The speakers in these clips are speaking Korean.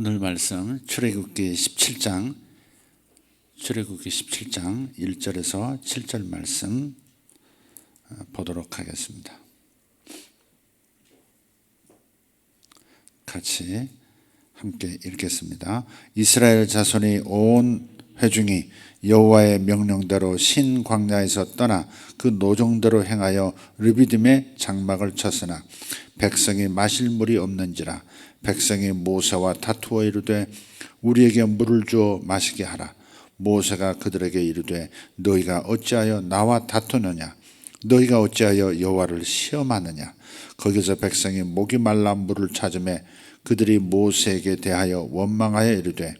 오늘 말씀 출애굽기 17장 1절에서 7절 말씀 보도록 하겠습니다. 같이 함께 읽겠습니다. 이스라엘 자손이 온 회중이 여호와의 명령대로 신 광야에서 떠나 그 노정대로 행하여 르비딤에 장막을 쳤으나 백성이 마실 물이 없는지라 백성이 모세와 다투어 이르되 우리에게 물을 주어 마시게 하라. 모세가 그들에게 이르되 너희가 어찌하여 나와 다투느냐? 너희가 어찌하여 여호와를 시험하느냐? 거기서 백성이 목이 말라 물을 찾으매 그들이 모세에게 대하여 원망하여 이르되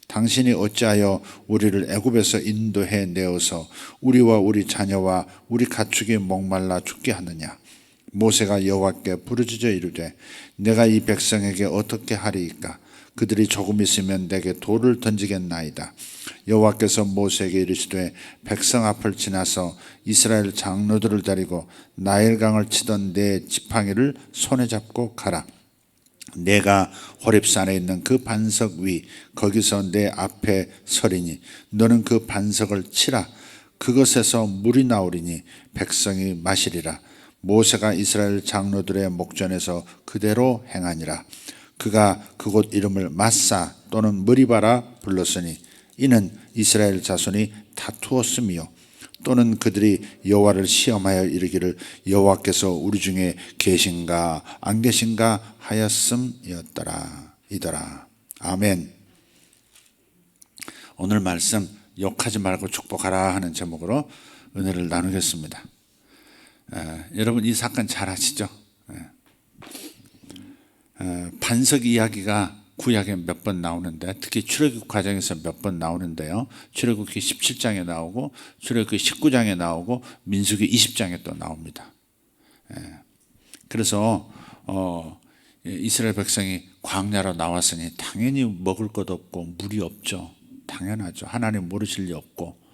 당신이 어찌하여 우리를 애굽에서 인도해 내어서 우리와 우리 자녀와 우리 가축이 목말라 죽게 하느냐? 모세가 여호와께 부르짖어 이르되 내가 이 백성에게 어떻게 하리이까? 그들이 조금 있으면 내게 돌을 던지겠나이다. 여호와께서 모세에게 이르시되 백성 앞을 지나서 이스라엘 장로들을 데리고 나일강을 치던 내 지팡이를 손에 잡고 가라. 내가 호렙산에 있는 그 반석 위 거기서 내 앞에 서리니 너는 그 반석을 치라. 그것에서 물이 나오리니 백성이 마시리라. 모세가 이스라엘 장로들의 목전에서 그대로 행하니라. 그가 그곳 이름을 마사 또는 머리바라 불렀으니 이는 이스라엘 자손이 다투었음이요 또는 그들이 여호와를 시험하여 이르기를 여호와께서 우리 중에 계신가 안 계신가 하였음이었더라 이더라. 아멘. 오늘 말씀 욕하지 말고 축복하라 하는 제목으로 은혜를 나누겠습니다. 여러분 이 사건 잘 아시죠? 반석 이야기가 구약에 몇 번 나오는데 특히 출애굽 과정에서 몇 번 나오는데요. 출애굽기 17장에 나오고 출애굽기 19장에 나오고 민수기 20장에 또 나옵니다. 그래서 이스라엘 백성이 광야로 나왔으니 당연히 먹을 것 없고 물이 없죠. 당연하죠. 하나님 모르실 리 없고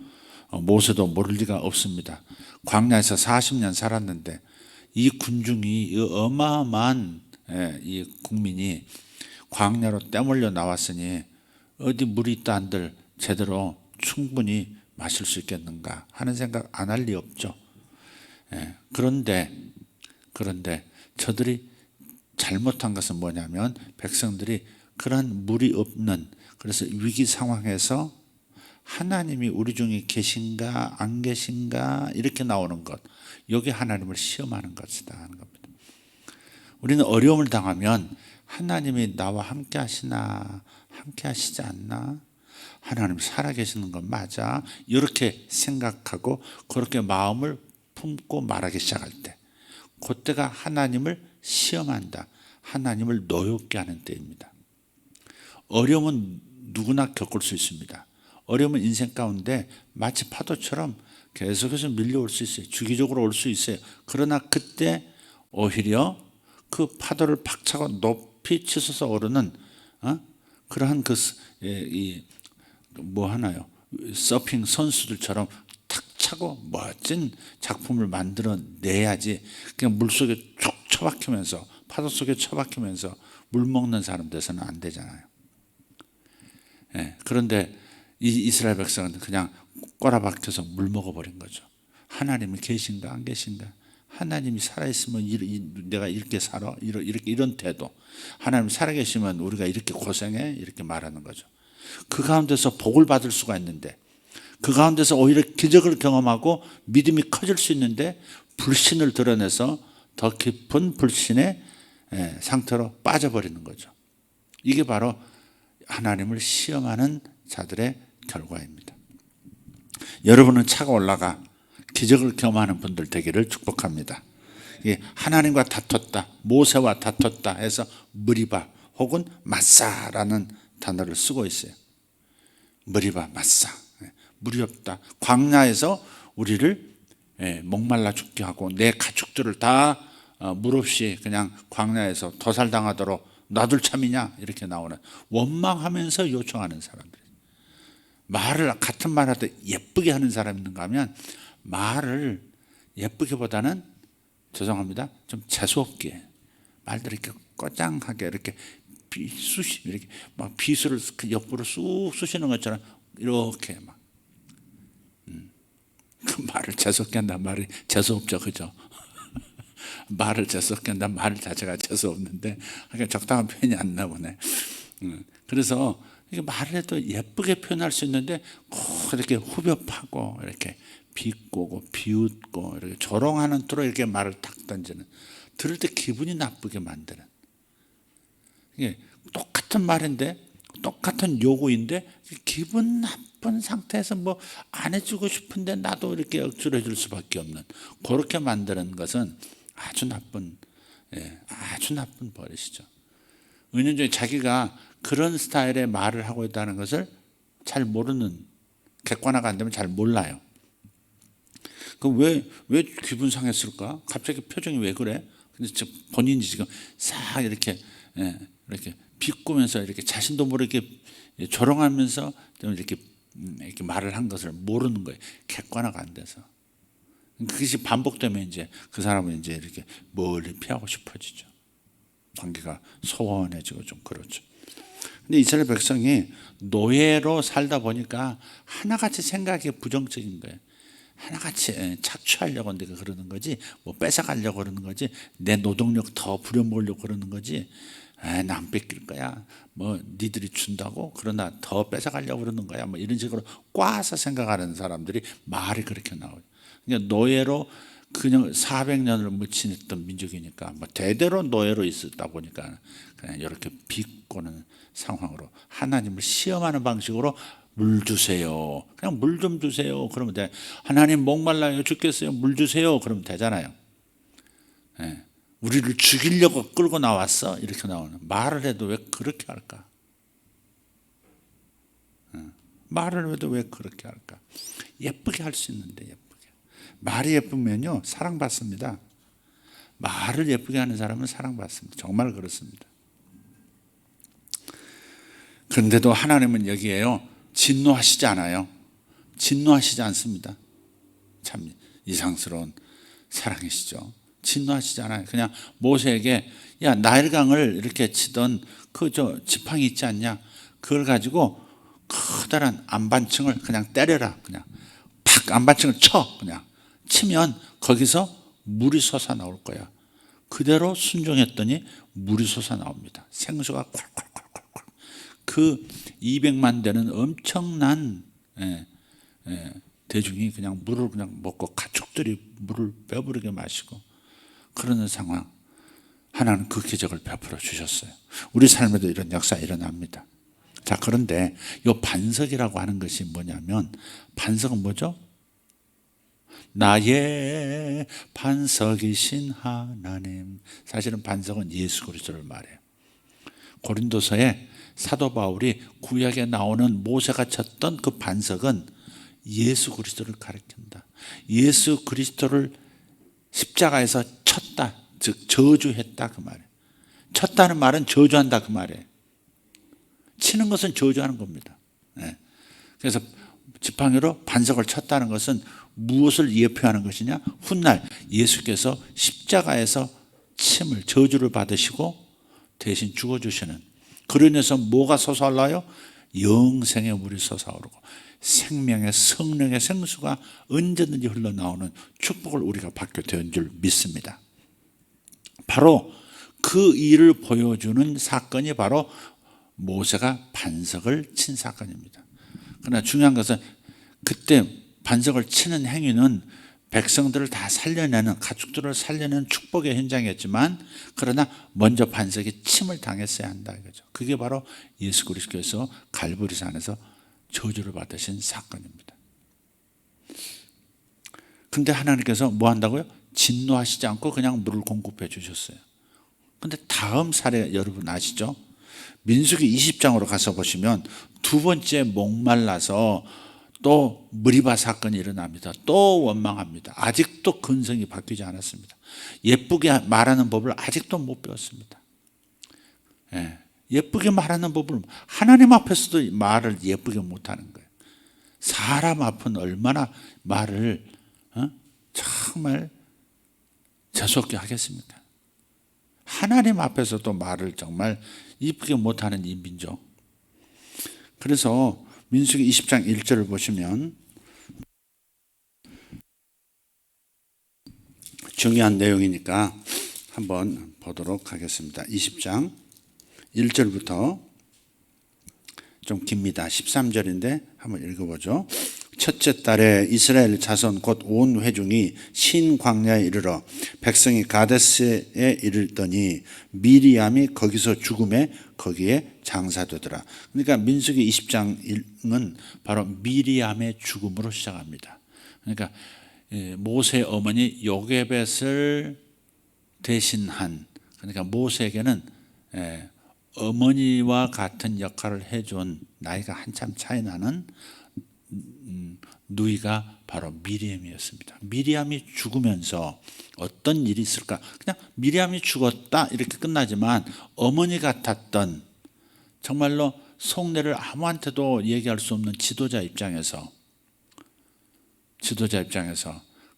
모세도 모를 리가 없습니다. 광야에서 40년 살았는데 이 군중이 이 어마어마한 이 국민이 광야로 떼몰려 나왔으니 어디 물이 있다 한들 제대로 충분히 마실 수 있겠는가 하는 생각 안 할 리 없죠. 그런데 저들이 잘못한 것은 뭐냐면 백성들이 그런 물이 없는 그래서 위기 상황에서 하나님이 우리 중에 계신가 안 계신가 이렇게 나오는 것, 여기 하나님을 시험하는 것이다 하는 겁니다. 우리는 어려움을 당하면 하나님이 나와 함께 하시나 함께 하시지 않나, 하나님 살아계시는 건 맞아, 이렇게 생각하고 그렇게 마음을 품고 말하기 시작할 때 그때가 하나님을 시험한다, 하나님을 노엽게 하는 때입니다. 어려움은 누구나 겪을 수 있습니다. 어려움은 인생 가운데 마치 파도처럼 계속해서 밀려올 수 있어요. 주기적으로 올 수 있어요. 그러나 그때 오히려 그 파도를 박차고 높이 치솟아 오르는 그러한 서핑 선수들처럼 탁 차고 멋진 작품을 만들어내야지 그냥 물속에 쭉 처박히면서 파도 속에 처박히면서 물 먹는 사람 돼서는 안 되잖아요. 그런데 이 이스라엘 백성은 그냥 꼬라박혀서 물 먹어버린 거죠. 하나님이 계신가 안 계신가, 하나님이 살아있으면 내가 이렇게 살아, 이런 태도, 하나님 살아계시면 우리가 이렇게 고생해, 이렇게 말하는 거죠. 그 가운데서 복을 받을 수가 있는데, 그 가운데서 오히려 기적을 경험하고 믿음이 커질 수 있는데 불신을 드러내서 더 깊은 불신의 상태로 빠져버리는 거죠. 이게 바로 하나님을 시험하는 자들의 결과입니다. 여러분은 차가 올라가 기적을 경험하는 분들 되기를 축복합니다. 하나님과 다퉜다, 모세와 다퉜다 해서 머리바 혹은 마사라는 단어를 쓰고 있어요. 머리바, 마사, 물이 없다. 광야에서 우리를 목말라 죽게 하고 내 가축들을 다 물 없이 그냥 광야에서 도살당하도록 놔둘 참이냐, 이렇게 나오는, 원망하면서 요청하는 사람들. 말을 같은 말 할 때 예쁘게 하는 사람이 있는가 하면 말을 예쁘게보다는 죄송합니다, 좀 재수없게 말들을 이렇게 꼬장하게 이렇게 이렇게 막 비수를 옆으로 쑥 쑤시는 것처럼 이렇게 막. 그 말을 재수없게 한다는 말이 재수없죠, 그죠? 말을 재수없게 한다는 말 자체가 재수없는데, 그러니까 적당한 표현이 안 나오네. 그래서 이게 말을 해도 예쁘게 표현할 수 있는데 꼭 이렇게 후벼파고 이렇게 비꼬고 비웃고 이렇게 조롱하는 투로 이렇게 말을 탁 던지는, 들을 때 기분이 나쁘게 만드는, 이게 똑같은 말인데 똑같은 요구인데 기분 나쁜 상태에서 뭐 안 해주고 싶은데 나도 이렇게 억지로 해줄 수밖에 없는, 그렇게 만드는 것은 아주 나쁜, 아주 나쁜 버릇이죠. 은연중에 자기가 그런 스타일의 말을 하고 있다는 것을 잘 모르는, 객관화가 안 되면 잘 몰라요. 왜 기분 상했을까? 갑자기 표정이 왜 그래? 근데 본인이 지금 싹 이렇게 비꼬면서 이렇게 자신도 모르게 조롱하면서 이렇게 말을 한 것을 모르는 거예요. 객관화가 안 돼서. 그것이 반복되면 이제 그 사람은 이제 이렇게 멀리 피하고 싶어지죠. 관계가 소원해지고 좀 그렇죠. 근데 이스라엘 백성이 노예로 살다 보니까 하나같이 생각이 부정적인 거예요. 하나같이 착취하려고 내가 그러는 거지, 뭐 뺏어가려고 그러는 거지, 내 노동력 더 부려먹으려고 그러는 거지, 난 뺏길 거야, 뭐 니들이 준다고 그러나 더 뺏어가려고 그러는 거야, 뭐 이런 식으로 꽈서 생각하는 사람들이 말이 그렇게 나와요. 그러니까 노예로 그냥 400년을 묻혀있던 민족이니까 뭐 대대로 노예로 있었다 보니까 그냥 이렇게 비꼬는 상황으로 하나님을 시험하는 방식으로 물 주세요. 그냥 물 좀 주세요. 그러면 돼. 하나님 목말라요 죽겠어요. 물 주세요. 그러면 되잖아요. 우리를 죽이려고 끌고 나왔어. 이렇게 나오는. 말을 해도 왜 그렇게 할까? 말을 해도 왜 그렇게 할까? 예쁘게 할 수 있는데 예쁘게. 말이 예쁘면요 사랑받습니다. 말을 예쁘게 하는 사람은 사랑받습니다. 정말 그렇습니다. 그런데도 하나님은 여기에요 진노하시지 않아요. 진노하시지 않습니다. 참 이상스러운 사랑이시죠. 진노하시지 않아요. 그냥 모세에게 야 나일강을 이렇게 치던 그 지팡이 있지 않냐, 그걸 가지고 커다란 안반층을 그냥 때려라. 그냥 팍 안반층을 쳐. 그냥 치면 거기서 물이 솟아 나올 거야. 그대로 순종했더니 물이 솟아 나옵니다. 생수가 콸콸콸콸콸. 그 200만 되는 엄청난 대중이 그냥 물을 그냥 먹고 가축들이 물을 배부르게 마시고 그러는 상황. 하나는 그 기적을 베풀어 주셨어요. 우리 삶에도 이런 역사 일어납니다. 자, 그런데 이 반석이라고 하는 것이 뭐냐면, 반석은 뭐죠? 나의 반석이신 하나님. 사실은 반석은 예수 그리스도를 말해요. 고린도서에 사도 바울이 구약에 나오는 모세가 쳤던 그 반석은 예수 그리스도를 가리킨다. 예수 그리스도를 십자가에서 쳤다, 즉 저주했다 그 말이에요. 쳤다는 말은 저주한다 그 말이에요. 치는 것은 저주하는 겁니다. 그래서 지팡이로 반석을 쳤다는 것은 무엇을 예표하는 것이냐? 훗날 예수께서 십자가에서 침을, 저주를 받으시고 대신 죽어주시는, 그로 인해서 뭐가 솟아올라요? 영생의 물이 솟아오르고 생명의 성령의 생수가 언제든지 흘러나오는 축복을 우리가 받게 된 줄 믿습니다. 바로 그 일을 보여주는 사건이 바로 모세가 반석을 친 사건입니다. 그러나 중요한 것은 그때 반석을 치는 행위는 백성들을 다 살려내는, 가축들을 살려내는 축복의 현장이었지만, 그러나 먼저 반석이 침을 당했어야 한다 이거죠. 그게 바로 예수 그리스도께서 갈보리산에서 저주를 받으신 사건입니다. 그런데 하나님께서 뭐 한다고요? 진노하시지 않고 그냥 물을 공급해 주셨어요. 그런데 다음 사례 여러분 아시죠? 민수기 20장으로 가서 보시면 두 번째 목말라서 또 무리바 사건이 일어납니다. 또 원망합니다. 아직도 근성이 바뀌지 않았습니다. 예쁘게 말하는 법을 아직도 못 배웠습니다. 예쁘게 말하는 법을 하나님 앞에서도 말을 예쁘게 못하는 거예요. 사람 앞은 얼마나 말을 정말 재수없게 하겠습니까? 하나님 앞에서도 말을 정말 이쁘게 못하는 이 민족. 그래서 민수기 20장 1절을 보시면 중요한 내용이니까 한번 보도록 하겠습니다. 20장 1절부터 좀 깁니다. 13절인데 한번 읽어보죠. 첫째 달에 이스라엘 자손 곧 온 회중이 신 광야에 이르러 백성이 가데스에 이르더니 미리암이 거기서 죽음에 거기에 장사되더라. 그러니까 민수기 20장은 바로 미리암의 죽음으로 시작합니다. 그러니까 모세 어머니 요게벳을 대신한, 그러니까 모세에게는 어머니와 같은 역할을 해준 나이가 한참 차이 나는 누이가 바로 미리암이었습니다. 미리암이 죽으면서 어떤 일이 있을까? 그냥 미리암이 죽었다 이렇게 끝나지만 어머니 같았던, 정말로 속내를 아무한테도 얘기할 수 없는 지도자 입장에서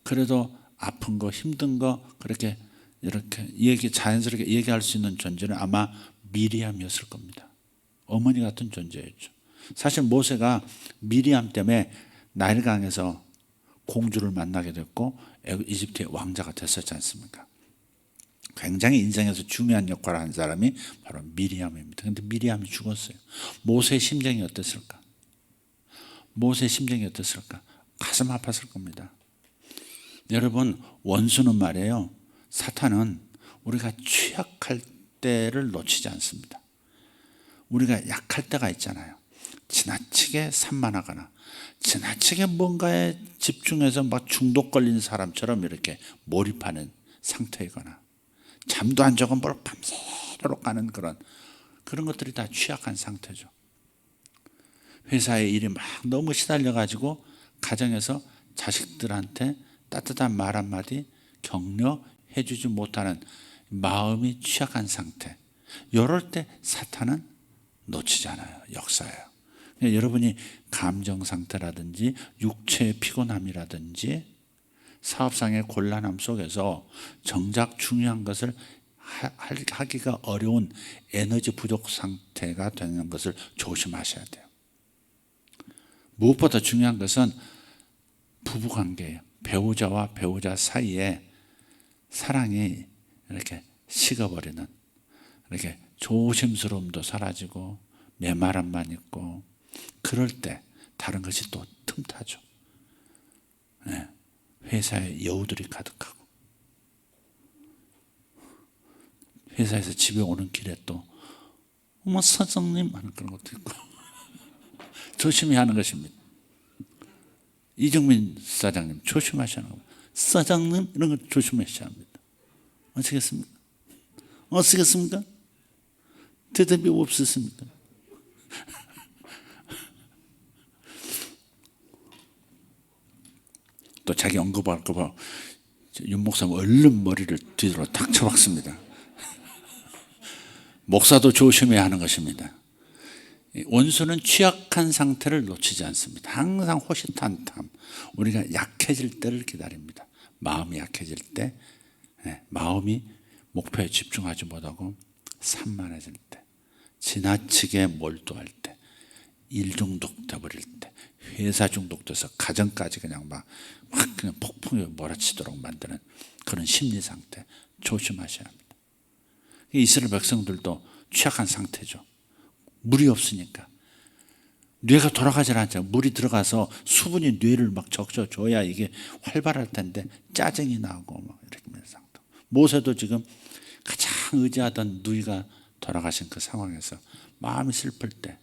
그래도 아픈 거 힘든 거 그렇게 이렇게 자연스럽게 얘기할 수 있는 존재는 아마 미리암이었을 겁니다. 어머니 같은 존재였죠. 사실 모세가 미리암 때문에 나일강에서 공주를 만나게 됐고 이집트의 왕자가 됐었지 않습니까? 굉장히 인생에서 중요한 역할을 한 사람이 바로 미리암입니다. 그런데 미리암이 죽었어요. 모세의 심정이 어땠을까? 가슴 아팠을 겁니다. 여러분, 원수는 말이에요, 사탄은 우리가 취약할 때를 놓치지 않습니다. 우리가 약할 때가 있잖아요. 지나치게 산만하거나 지나치게 뭔가에 집중해서 막 중독 걸린 사람처럼 이렇게 몰입하는 상태이거나 잠도 안 자고 뭘 밤새도록 가는 그런 것들이 다 취약한 상태죠. 회사의 일이 막 너무 시달려가지고 가정에서 자식들한테 따뜻한 말 한마디 격려해 주지 못하는 마음이 취약한 상태. 이럴 때 사탄은 놓치지 않아요. 역사예요. 여러분이 감정 상태라든지 육체의 피곤함이라든지 사업상의 곤란함 속에서 정작 중요한 것을 하기가 어려운 에너지 부족 상태가 되는 것을 조심하셔야 돼요. 무엇보다 중요한 것은 부부관계예요. 배우자와 배우자 사이에 사랑이 이렇게 식어버리는, 이렇게 조심스러움도 사라지고 메마름만 있고, 그럴 때 다른 것이 또 틈타죠. 회사에 여우들이 가득하고 회사에서 집에 오는 길에 또 어머 사장님 하는 그런 것도 있고 조심해야 하는 것입니다. 이정민 사장님 조심하셔야 합니다. 사장님 이런 거 조심하셔야 합니다. 아시겠습니까? 대답이 없으십니까? 또 자기 언급할까 봐 윤 목사님 얼른 머리를 뒤로 탁 쳐박습니다. 목사도 조심해야 하는 것입니다. 원수는 취약한 상태를 놓치지 않습니다. 항상 호시탄탐, 우리가 약해질 때를 기다립니다. 마음이 약해질 때, 마음이 목표에 집중하지 못하고 산만해질 때, 지나치게 몰두할 때, 일 중독 되어버릴 때, 회사 중독돼서 가정까지 그냥 그냥 폭풍이 몰아치도록 만드는 그런 심리 상태, 조심하셔야 합니다. 이스라엘 백성들도 취약한 상태죠. 물이 없으니까 뇌가 돌아가질 않죠. 물이 들어가서 수분이 뇌를 막 적셔줘야 이게 활발할 텐데 짜증이 나고 막 이렇게 상태. 모세도 지금 가장 의지하던 누이가 돌아가신 그 상황에서 마음이 슬플 때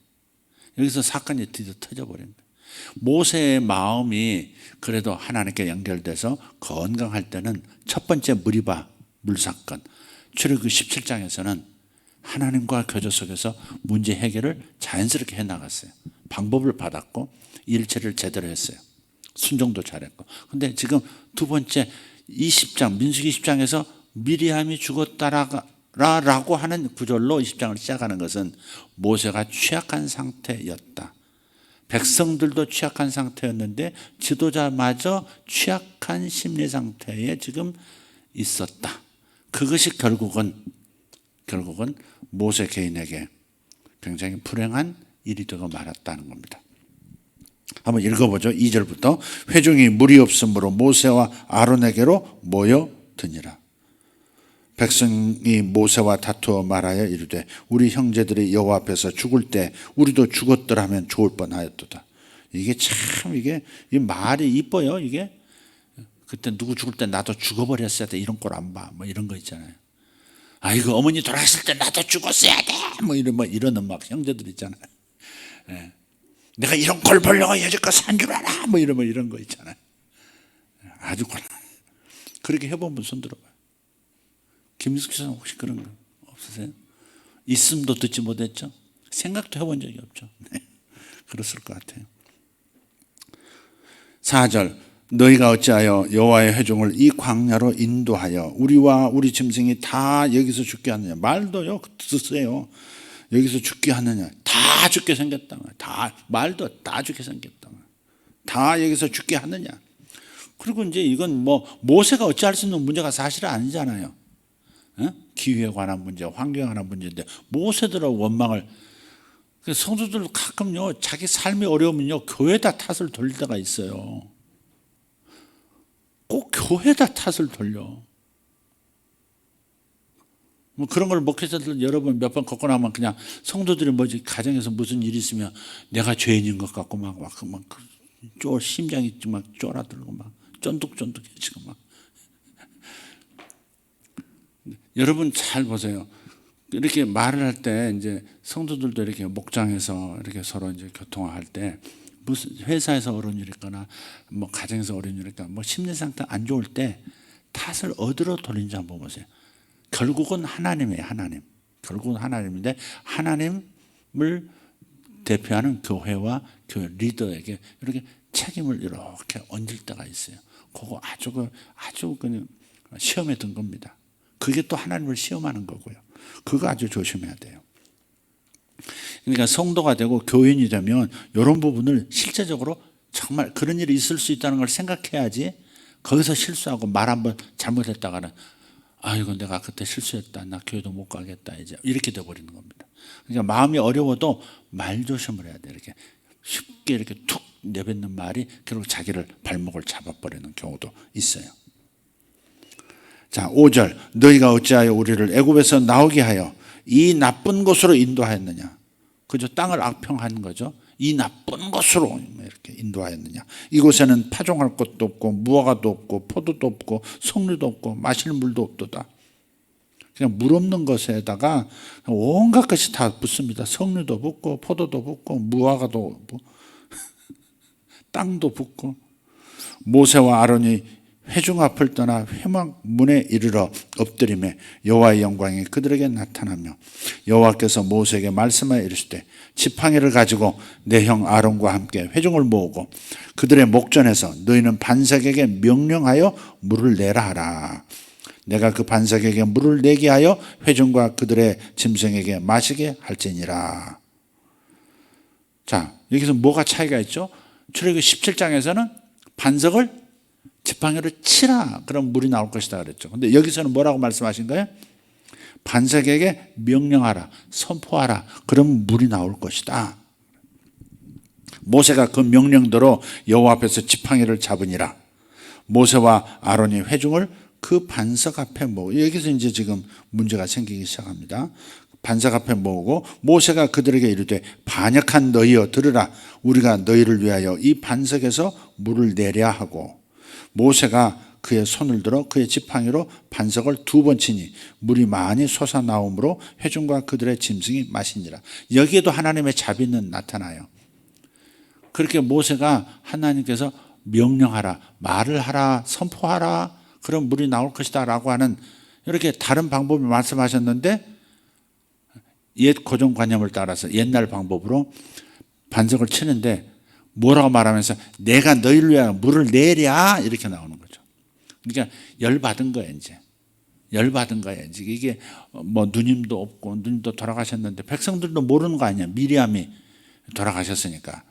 여기서 사건이 드디어 터져버린 거예요. 모세의 마음이 그래도 하나님께 연결돼서 건강할 때는 첫 번째 무리바 물사건, 출애굽기 17장에서는 하나님과 교제 속에서 문제 해결을 자연스럽게 해나갔어요. 방법을 받았고 일처리를 제대로 했어요. 순종도 잘했고. 그런데 지금 두 번째 20장 민수기 20장에서 미리암이 죽었다라고 하는 구절로 20장을 시작하는 것은 모세가 취약한 상태였다. 백성들도 취약한 상태였는데 지도자마저 취약한 심리 상태에 지금 있었다. 그것이 결국은 결국은 모세 개인에게 굉장히 불행한 일이 되고 말았다는 겁니다. 한번 읽어보죠. 2절부터 회중이 물이 없으므로 모세와 아론에게로 모여드니라. 백성이 모세와 다투어 말하여 이르되 우리 형제들이 여호와 앞에서 죽을 때 우리도 죽었더라 하면 좋을 뻔하였도다. 이게 참 이게 이 말이 이뻐요. 이게 그때 누구 죽을 때 나도 죽어버렸어야 돼 이런 걸 안 봐. 뭐 이런 거 있잖아요. 아이고 어머니 돌아가실 때 나도 죽었어야 돼. 뭐 이런 막 형제들 있잖아요. 예. 내가 이런 걸 보려고 여지껏 산 줄 알아. 뭐 이런 거 있잖아요. 아주 그렇게 해본 분 손 들어봐요. 김숙 씨는 혹시 그런 거 없으세요? 있음도 듣지 못했죠? 생각도 해본 적이 없죠. 네. 그랬을 것 같아요. 4절 너희가 어찌하여 여호와의 회중을 이 광야로 인도하여 우리와 우리 짐승이 다 여기서 죽게 하느냐. 말도요 드세요. 여기서 죽게 하느냐. 다 죽게 생겼다. 다 말도 다 죽게 생겼다. 다 여기서 죽게 하느냐. 그리고 이제 이건 뭐 모세가 어찌할 수 있는 문제가 사실은 아니잖아요. 기후에 관한 문제, 환경에 관한 문제인데 모세들의 원망을 성도들 가끔요 자기 삶이 어려우면요 교회에다 탓을 돌릴 때가 있어요. 꼭 교회에다 탓을 돌려. 뭐 그런 걸 목회자들 여러분 몇 번 겪고 나면 그냥 성도들이 뭐지 가정에서 무슨 일이 있으면 내가 죄인인 것 같고 막 심장이 막 쫄아들고 막 쫀득쫀득해지고 막. 여러분 잘 보세요. 이렇게 말을 할 때 이제 성도들도 이렇게 목장에서 이렇게 서로 이제 교통할 때 무슨 회사에서 어려운 일이 있거나 뭐 가정에서 어려운 일이 있거나 뭐 심리 상태 안 좋을 때 탓을 어디로 돌리는지 한번 보세요. 결국은 하나님이에요. 하나님. 결국은 하나님인데 하나님을 대표하는 교회와 교회 리더에게 이렇게 책임을 이렇게 얹을 때가 있어요. 그거 아주 그냥 시험에 든 겁니다. 그게 또 하나님을 시험하는 거고요. 그거 아주 조심해야 돼요. 그러니까 성도가 되고 교인이 되면 이런 부분을 실제적으로 정말 그런 일이 있을 수 있다는 걸 생각해야지 거기서 실수하고 말 한번 잘못했다가는 아이고 내가 그때 실수했다. 나 교회도 못 가겠다. 이제 이렇게 돼버리는 겁니다. 그러니까 마음이 어려워도 말 조심을 해야 돼. 이렇게 쉽게 이렇게 툭 내뱉는 말이 결국 자기를 발목을 잡아버리는 경우도 있어요. 자, 5절 너희가 어찌하여 우리를 애굽에서 나오게 하여 이 나쁜 곳으로 인도하였느냐. 그죠? 땅을 악평한 거죠. 이 나쁜 곳으로 이렇게 인도하였느냐. 이곳에는 파종할 것도 없고 무화과도 없고 포도도 없고 석류도 없고 마실 물도 없도다. 그냥 물 없는 것에다가 온갖 것이 다 붙습니다. 석류도 붙고 포도도 붙고 무화과도 붙고 땅도 붙고. 모세와 아론이 회중 앞을 떠나 회막 문에 이르러 엎드리매 여호와의 영광이 그들에게 나타나며 여호와께서 모세에게 말씀하여 이르시되 지팡이를 가지고 내 형 아론과 함께 회중을 모으고 그들의 목전에서 너희는 반석에게 명령하여 물을 내라 하라. 내가 그 반석에게 물을 내게 하여 회중과 그들의 짐승에게 마시게 할지니라. 자, 여기서 뭐가 차이가 있죠? 출애굽기 17장에서는 반석을 지팡이로 치라. 그럼 물이 나올 것이다 그랬죠. 근데 여기서는 뭐라고 말씀하신 거예요? 반석에게 명령하라. 선포하라. 그럼 물이 나올 것이다. 모세가 그 명령대로 여호와 앞에서 지팡이를 잡으니라. 모세와 아론이 회중을 그 반석 앞에 모으고 여기서 이제 지금 문제가 생기기 시작합니다. 반석 앞에 모으고 모세가 그들에게 이르되 반역한 너희여 들으라. 우리가 너희를 위하여 이 반석에서 물을 내랴 하고 모세가 그의 손을 들어 그의 지팡이로 반석을 2번 치니 물이 많이 솟아나오므로 회중과 그들의 짐승이 마시니라. 여기에도 하나님의 자비는 나타나요. 그렇게 모세가 하나님께서 명령하라, 말을 하라, 선포하라, 그럼 물이 나올 것이다 라고 하는 이렇게 다른 방법을 말씀하셨는데 옛 고정관념을 따라서 옛날 방법으로 반석을 치는데 뭐라고 말하면서 내가 너희를 위하여 물을 내랴 이렇게 나오는 거죠. 그러니까 열받은 거예요. 이제 열받은 거예요. 이제 이게 뭐 누님도 없고 누님도 돌아가셨는데 백성들도 모르는 거 아니야. 미리암이 돌아가셨으니까.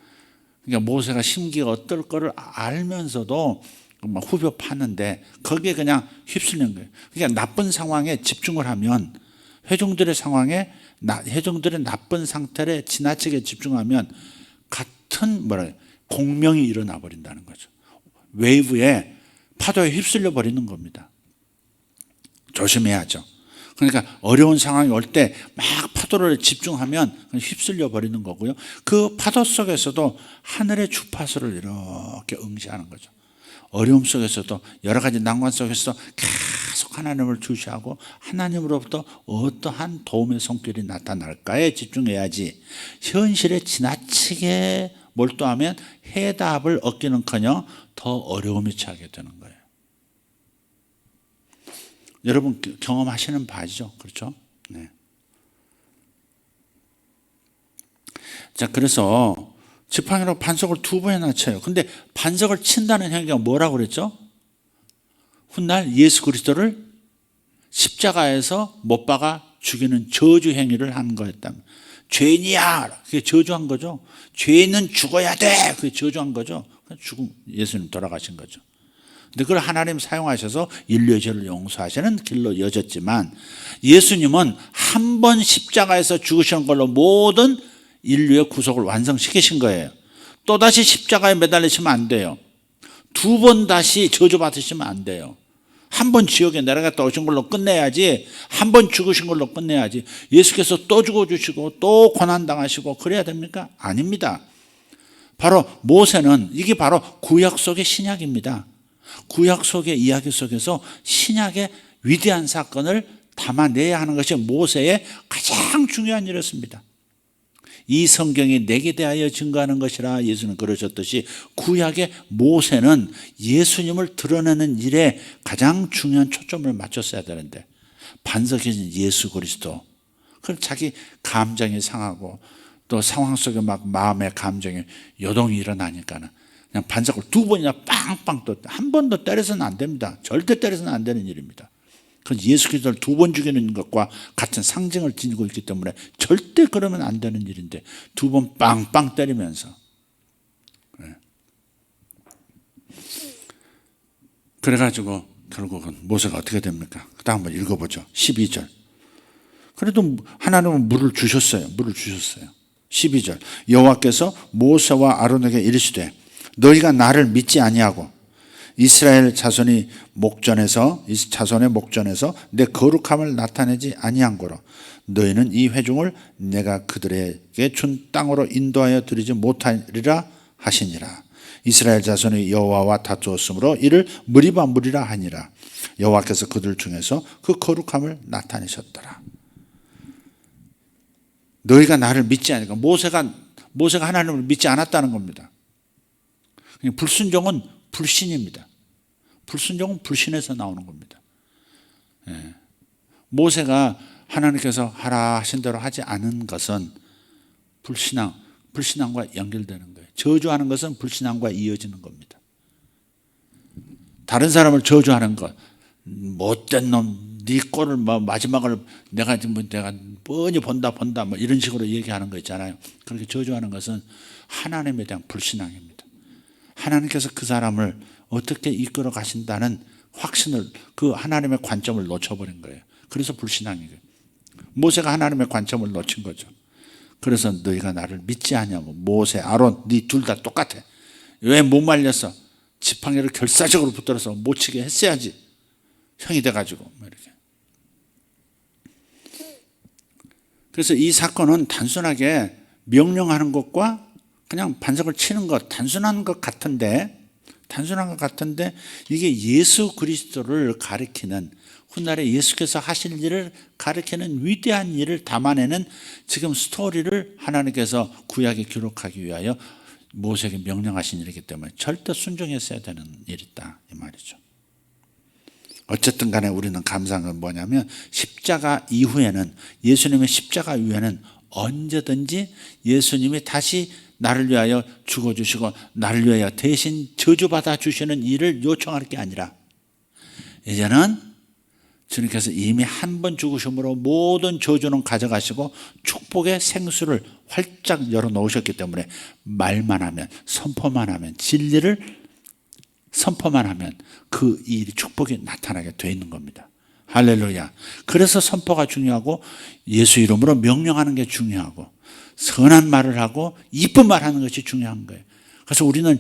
그러니까 모세가 심기가 어떨 거를 알면서도 막 후벼 파는데 거기에 그냥 휩쓸린 거예요. 그러니까 나쁜 상황에 집중을 하면 회중들의 상황에 회중들의 나쁜 상태에 지나치게 집중하면 같은 공명이 일어나 버린다는 거죠. 웨이브에 파도에 휩쓸려 버리는 겁니다. 조심해야죠. 그러니까 어려운 상황이 올 때 막 파도를 집중하면 휩쓸려 버리는 거고요. 그 파도 속에서도 하늘의 주파수를 이렇게 응시하는 거죠. 어려움 속에서도 여러 가지 난관 속에서도 계속 하나님을 주시하고 하나님으로부터 어떠한 도움의 손길이 나타날까에 집중해야지, 현실에 지나치게 몰두하면 해답을 얻기는커녕 더 어려움에 처하게 되는 거예요. 여러분 경험하시는 바죠, 그렇죠? 네. 자, 그래서 지팡이로 반석을 2번이나 쳐요. 근데 반석을 친다는 행위가 뭐라고 그랬죠? 훗날 예수 그리스도를 십자가에서 못 박아 죽이는 저주 행위를 한 거였다면, 죄인이야, 그게 저주한 거죠. 죄인은 죽어야 돼, 그게 저주한 거죠. 죽음, 예수님 돌아가신 거죠. 근데 그걸 하나님 사용하셔서 인류의 죄를 용서하시는 길로 이어졌지만, 예수님은 한 번 십자가에서 죽으신 걸로 모든 인류의 구속을 완성시키신 거예요. 또다시 십자가에 매달리시면 안 돼요. 2번 다시 저주받으시면 안 돼요. 한 번 지옥에 내려갔다 오신 걸로 끝내야지, 한 번 죽으신 걸로 끝내야지 예수께서 또 죽어주시고 또 고난당하시고 그래야 됩니까? 아닙니다. 바로 모세는, 이게 바로 구약 속의 신약입니다. 구약 속의 이야기 속에서 신약의 위대한 사건을 담아내야 하는 것이 모세의 가장 중요한 일이었습니다. 이 성경이 내게 대하여 증거하는 것이라 예수는 그러셨듯이, 구약의 모세는 예수님을 드러내는 일에 가장 중요한 초점을 맞췄어야 되는데, 반석이신 예수 그리스도, 그럼 자기 감정이 상하고 또 상황 속에 막 마음의 감정이 요동이 일어나니까는 그냥 반석을 2번이나 빵빵 또, 한 번도 때려서는 안 됩니다. 절대 때려서는 안 되는 일입니다. 그건 예수 그리스도를 2번 죽이는 것과 같은 상징을 지니고 있기 때문에 절대 그러면 안 되는 일인데 2번 빵빵 때리면서, 그래가지고 결국은 모세가 어떻게 됩니까? 그 다음 한번 읽어보죠. 12절. 그래도 하나님은 물을 주셨어요. 물을 주셨어요. 12절. 여호와께서 모세와 아론에게 이르시되 너희가 나를 믿지 아니하고 이스라엘 자손의 목전에서 내 거룩함을 나타내지 아니한 거로 너희는 이 회중을 내가 그들에게 준 땅으로 인도하여 드리지 못하리라 하시니라. 이스라엘 자손이 여호와와 다투었으므로 이를 무리라 하니라. 여호와께서 그들 중에서 그 거룩함을 나타내셨더라. 너희가 나를 믿지 않으니까, 모세가 하나님을 믿지 않았다는 겁니다. 불순종은 불신입니다. 불순종은 불신에서 나오는 겁니다. 모세가 하나님께서 하라 하신 대로 하지 않은 것은 불신앙과 연결되는 거예요. 저주하는 것은 불신앙과 이어지는 겁니다. 다른 사람을 저주하는 것, 못된 놈, 네 꼴을 마지막을 내가 뻔히 본다 이런 식으로 얘기하는 거 있잖아요. 그렇게 저주하는 것은 하나님에 대한 불신앙입니다. 하나님께서 그 사람을 어떻게 이끌어 가신다는 확신을, 그 하나님의 관점을 놓쳐버린 거예요. 그래서 불신앙이에요. 모세가 하나님의 관점을 놓친 거죠. 그래서 너희가 나를 믿지 않냐고. 모세, 아론, 네 둘 다 똑같아. 왜 못 말렸어? 지팡이를 결사적으로 붙들어서 못 치게 했어야지. 형이 돼가지고 이렇게. 그래서 이 사건은 단순하게 명령하는 것과 그냥 반석을 치는 것, 단순한 것 같은데 이게 예수 그리스도를 가리키는, 훗날에 예수께서 하실 일을 가리키는 위대한 일을 담아내는 지금 스토리를 하나님께서 구약에 기록하기 위하여 모세에게 명령하신 일이기 때문에 절대 순종했어야 되는 일이다, 이 말이죠. 어쨌든 간에 우리는 감사한 건 뭐냐면, 십자가 이후에는, 예수님의 십자가 이후에는 언제든지 예수님이 다시 나를 위하여 죽어주시고 나를 위하여 대신 저주받아 주시는 일을 요청할 게 아니라, 이제는 주님께서 이미 한 번 죽으심으로 모든 저주는 가져가시고 축복의 생수를 활짝 열어놓으셨기 때문에 말만 하면, 선포만 하면, 진리를 선포만 하면 그 일이, 축복이 나타나게 돼 있는 겁니다. 할렐루야. 그래서 선포가 중요하고 예수 이름으로 명령하는 게 중요하고 선한 말을 하고 이쁜 말 하는 것이 중요한 거예요. 그래서 우리는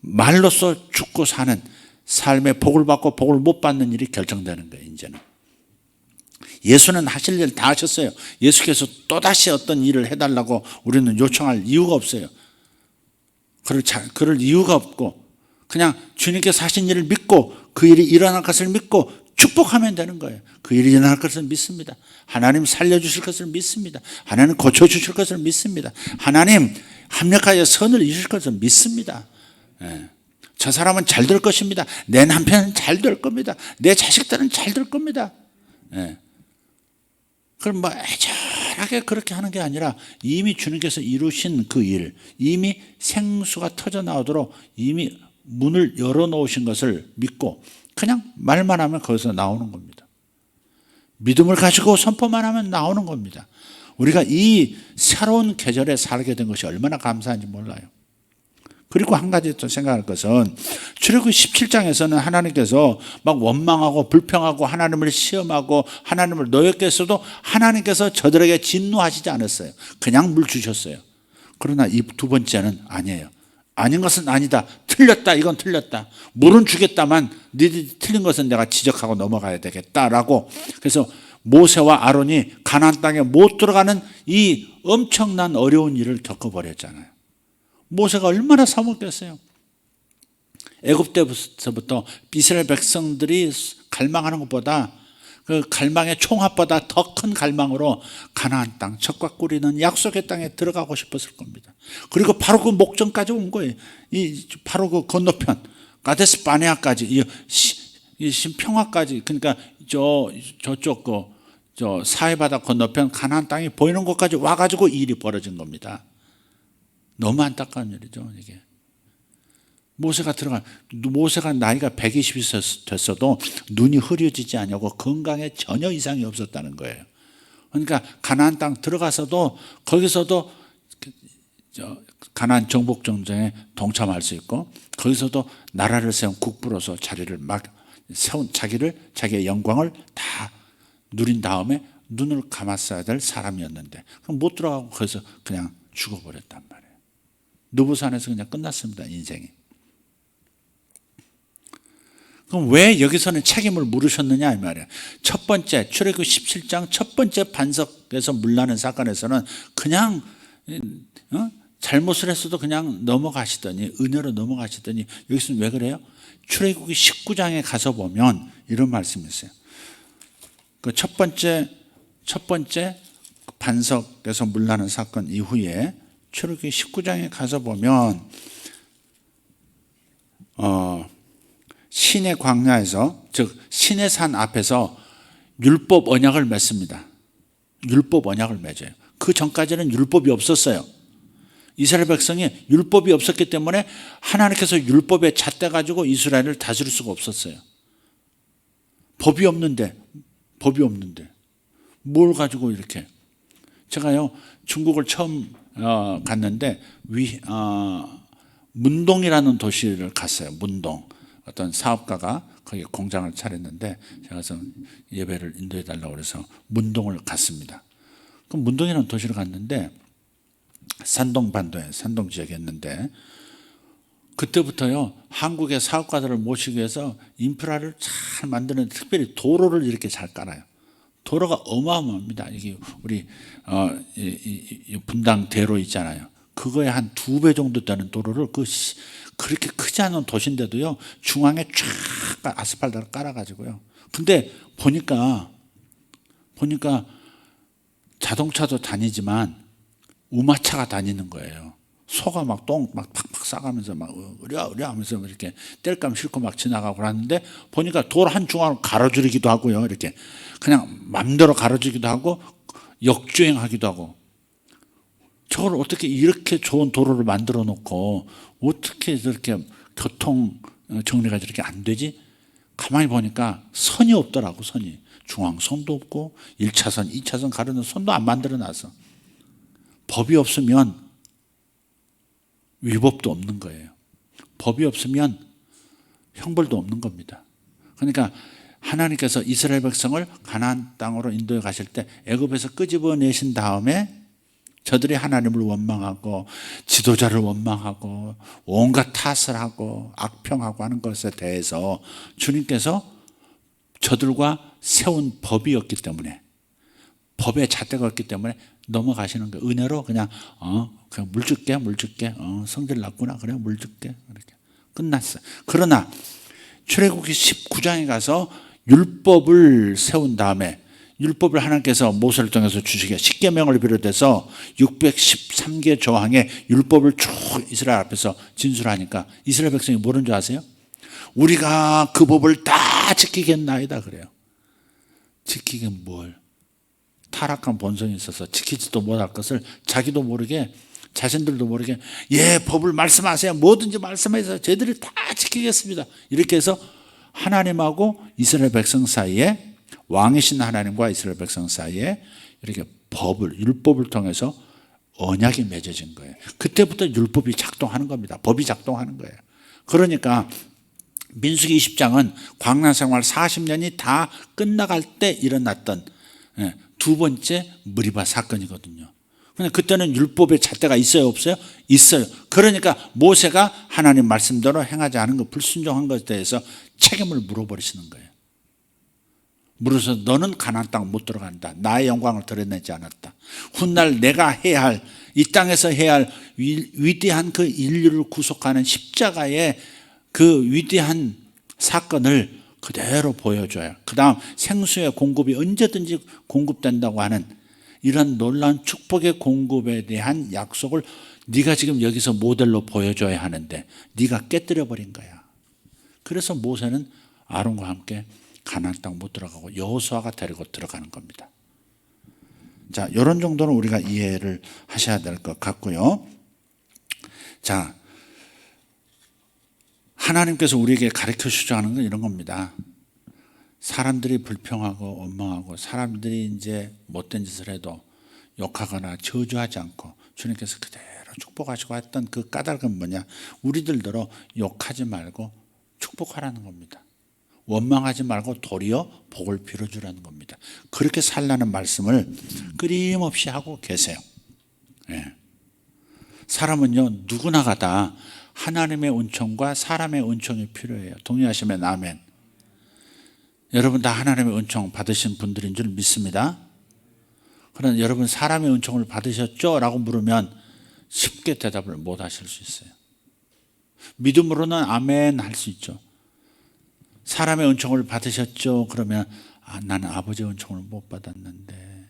말로써 죽고 사는 삶의 복을 받고 복을 못 받는 일이 결정되는 거예요. 이제는 예수는 하실 일 다 하셨어요. 예수께서 또다시 어떤 일을 해달라고 우리는 요청할 이유가 없어요. 그럴 이유가 없고 그냥 주님께서 하신 일을 믿고 그 일이 일어날 것을 믿고 축복하면 되는 거예요. 그 일이 일어날 것을 믿습니다. 하나님 살려주실 것을 믿습니다. 하나님 고쳐주실 것을 믿습니다. 하나님 합력하여 선을 이루실 것을 믿습니다. 예. 저 사람은 잘 될 것입니다. 내 남편은 잘 될 겁니다. 내 자식들은 잘 될 겁니다. 예. 그럼 뭐 애절하게 그렇게 하는 게 아니라 이미 주님께서 이루신 그 일, 이미 생수가 터져 나오도록 이미 문을 열어놓으신 것을 믿고 그냥 말만 하면 거기서 나오는 겁니다. 믿음을 가지고 선포만 하면 나오는 겁니다. 우리가 이 새로운 계절에 살게 된 것이 얼마나 감사한지 몰라요. 그리고 한 가지 또 생각할 것은 출애굽기 17장에서는 하나님께서 막 원망하고 불평하고 하나님을 시험하고 하나님을 노엽게 했어도 하나님께서 저들에게 진노하시지 않았어요. 그냥 물 주셨어요. 그러나 이 두 번째는 아니에요. 아닌 것은 아니다. 틀렸다. 이건 틀렸다. 물은 주겠다만 너희들이 틀린 것은 내가 지적하고 넘어가야 되겠다라고. 그래서 모세와 아론이 가나안 땅에 못 들어가는 이 엄청난 어려운 일을 겪어버렸잖아요. 모세가 얼마나 사먹겠어요. 애굽 때부터 이스라엘 백성들이 갈망하는 것보다 그 갈망의 총합보다 더 큰 갈망으로 가나안 땅 젖과 꿀이는 약속의 땅에 들어가고 싶었을 겁니다. 그리고 바로 그 목전까지 온 거예요. 바로 그 건너편 가데스 바네아까지 이 신평화까지 그러니까 저쪽 저 사해바다 건너편 가나안 땅이 보이는 곳까지 와가지고 이 일이 벌어진 겁니다. 너무 안타까운 일이죠, 이게. 모세가 나이가 120이 됐어도 눈이 흐려지지 않고 건강에 전혀 이상이 없었다는 거예요. 그러니까 가나안 땅 들어가서도 거기서도 가나안 정복 전쟁에 동참할 수 있고 거기서도 나라를 세운 국부로서 자리를 막 세운 자기의 영광을 다 누린 다음에 눈을 감았어야 될 사람이었는데 그럼 못 들어가고 거기서 그냥 죽어버렸단 말이에요. 느부산에서 그냥 끝났습니다, 인생이. 그럼 왜 여기서는 책임을 물으셨느냐 이 말이에요. 첫 번째 출애굽기 17장 첫 번째 반석에서 물나는 사건에서는 그냥 잘못을 했어도 그냥 넘어가시더니 은혜로 넘어가시더니 여기서는 왜 그래요? 출애굽기 19장에 가서 보면 이런 말씀이 있어요. 그 첫 번째 반석에서 물나는 사건 이후에 출애굽기 19장에 가서 보면 신의 광야에서 즉 신의 산 앞에서 율법 언약을 맺습니다. 율법 언약을 맺어요. 그 전까지는 율법이 없었어요. 이스라엘 백성이 율법이 없었기 때문에 하나님께서 율법에 잣대 가지고 이스라엘을 다스릴 수가 없었어요. 법이 없는데 뭘 가지고 이렇게. 제가요 중국을 처음 갔는데 문동이라는 도시를 갔어요. 문동. 어떤 사업가가 거기 공장을 차렸는데 제가 가서 예배를 인도해 달라고 그래서 문동을 갔습니다. 그럼 문동이라는 도시를 갔는데 산동 반도에 산동 지역에 있는데 그때부터요 한국의 사업가들을 모시기 위해서 인프라를 잘 만드는 특별히 도로를 이렇게 잘 깔아요. 도로가 어마어마합니다. 이게 우리 이 분당 대로 있잖아요. 그거에 한 2배 정도 되는 도로를 그렇게 크지 않은 도시인데도요 중앙에 쫙 아스팔트를 깔아가지고요. 근데 보니까 자동차도 다니지만 우마차가 다니는 거예요. 소가 막 똥 막 팍팍 싸가면서 막 으랴으랴 하면서 이렇게 땔감 싣고 막 지나가고 그러는데 보니까 도로 한 중앙을 가로지르기도 하고요. 이렇게 그냥 맘대로 가로지르기도 하고 역주행하기도 하고. 저걸 어떻게 이렇게 좋은 도로를 만들어 놓고 어떻게 저렇게 교통 정리가 저렇게 안 되지? 가만히 보니까 선이 없더라고. 선이. 중앙선도 없고 1차선, 2차선 가르는 선도 안 만들어 놨어. 법이 없으면 위법도 없는 거예요. 법이 없으면 형벌도 없는 겁니다. 그러니까 하나님께서 이스라엘 백성을 가나안 땅으로 인도해 가실 때 애굽에서 끄집어내신 다음에 저들이 하나님을 원망하고 지도자를 원망하고 온갖 탓을 하고 악평하고 하는 것에 대해서 주님께서 저들과 세운 법이었기 때문에, 법의 잣대가 없기 때문에 넘어가시는 거예요. 은혜로 그냥 물 줄게 성질 났구나, 그래 물 줄게, 이렇게 끝났어요. 그러나 출애굽기 19장에 가서 율법을 세운 다음에, 율법을 하나님께서 모세를 통해서 주시게 십계명을 비롯해서 613개 조항의 율법을 쭉 이스라엘 앞에서 진술하니까 이스라엘 백성이 뭐라는 줄 아세요? 우리가 그 법을 다 지키겠나이다 그래요. 지키긴 뭘? 타락한 본성이 있어서 지키지도 못할 것을 자기도 모르게, 자신들도 모르게 법을 말씀하세요, 뭐든지 말씀해서 저희들이 다 지키겠습니다, 이렇게 해서 하나님하고 이스라엘 백성 사이에, 왕이신 하나님과 이스라엘 백성 사이에 이렇게 법을, 율법을 통해서 언약이 맺어진 거예요. 그때부터 율법이 작동하는 겁니다. 법이 작동하는 거예요. 그러니까 민수기 20장은 광야생활 40년이 다 끝나갈 때 일어났던 두 번째 무리바 사건이거든요. 근데 그때는 율법의 잣대가 있어요, 없어요? 있어요. 그러니까 모세가 하나님 말씀대로 행하지 않은 것, 불순종한 것에 대해서 책임을 물어버리시는 거예요. 물어서 너는 가나안 땅 못 들어간다. 나의 영광을 드러내지 않았다. 훗날 내가 해야 할, 이 땅에서 해야 할 위대한 그 인류를 구속하는 십자가의 그 위대한 사건을 그대로 보여줘요. 그 다음 생수의 공급이 언제든지 공급된다고 하는 이런 놀라운 축복의 공급에 대한 약속을 네가 지금 여기서 모델로 보여줘야 하는데 네가 깨뜨려 버린 거야. 그래서 모세는 아론과 함께 가나안 땅 못 들어가고 여호수아가 데리고 들어가는 겁니다. 자, 이런 정도는 우리가 이해를 하셔야 될 것 같고요. 자, 하나님께서 우리에게 가르쳐 주자 하는 건 이런 겁니다. 사람들이 불평하고 원망하고 사람들이 이제 못된 짓을 해도 욕하거나 저주하지 않고 주님께서 그대로 축복하시고 했던 그 까닭은 뭐냐? 우리들대로 욕하지 말고 축복하라는 겁니다. 원망하지 말고 도리어 복을 빌어주라는 겁니다. 그렇게 살라는 말씀을 끊임없이 하고 계세요. 사람은요, 누구나가 다 하나님의 은총과 사람의 은총이 필요해요. 동의하시면 아멘. 여러분 다 하나님의 은총 받으신 분들인 줄 믿습니다. 그러나 여러분 사람의 은총을 받으셨죠? 라고 물으면 쉽게 대답을 못 하실 수 있어요. 믿음으로는 아멘 할 수 있죠. 사람의 은총을 받으셨죠? 그러면 나는 아버지의 은총을 못 받았는데.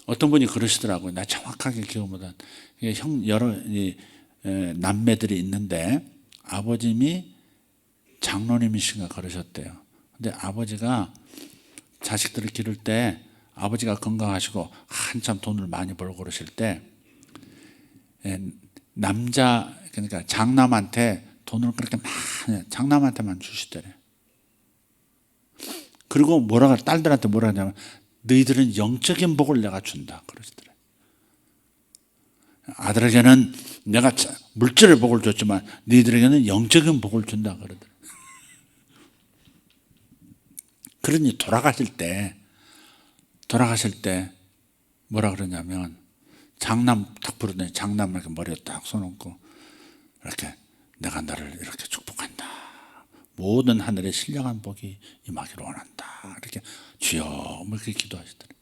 어떤 분이 그러시더라고요. 나 정확하게 기억 못한 여러 남매들이 있는데 아버님이 장로님이신가 그러셨대요. 근데 아버지가 자식들을 기를 때 아버지가 건강하시고 한참 돈을 많이 벌고 그러실 때 남자, 그러니까 장남한테 돈을 그렇게 많이 장남한테만 주시더래. 그리고 딸들한테 뭐라 하냐면 너희들은 영적인 복을 내가 준다 그러시더래. 아들에게는 내가 물질의 복을 줬지만 너희들에게는 영적인 복을 준다 그러더래. 그러니 돌아가실 때 뭐라 그러냐면 장남 딱 부르더니 장남을 이렇게 머리에 딱 손얹고 이렇게 내가 너를 이렇게 축복한다. 모든 하늘의 신령한 복이 임하기를 원한다. 이렇게 주여 이렇게 기도하시더래요.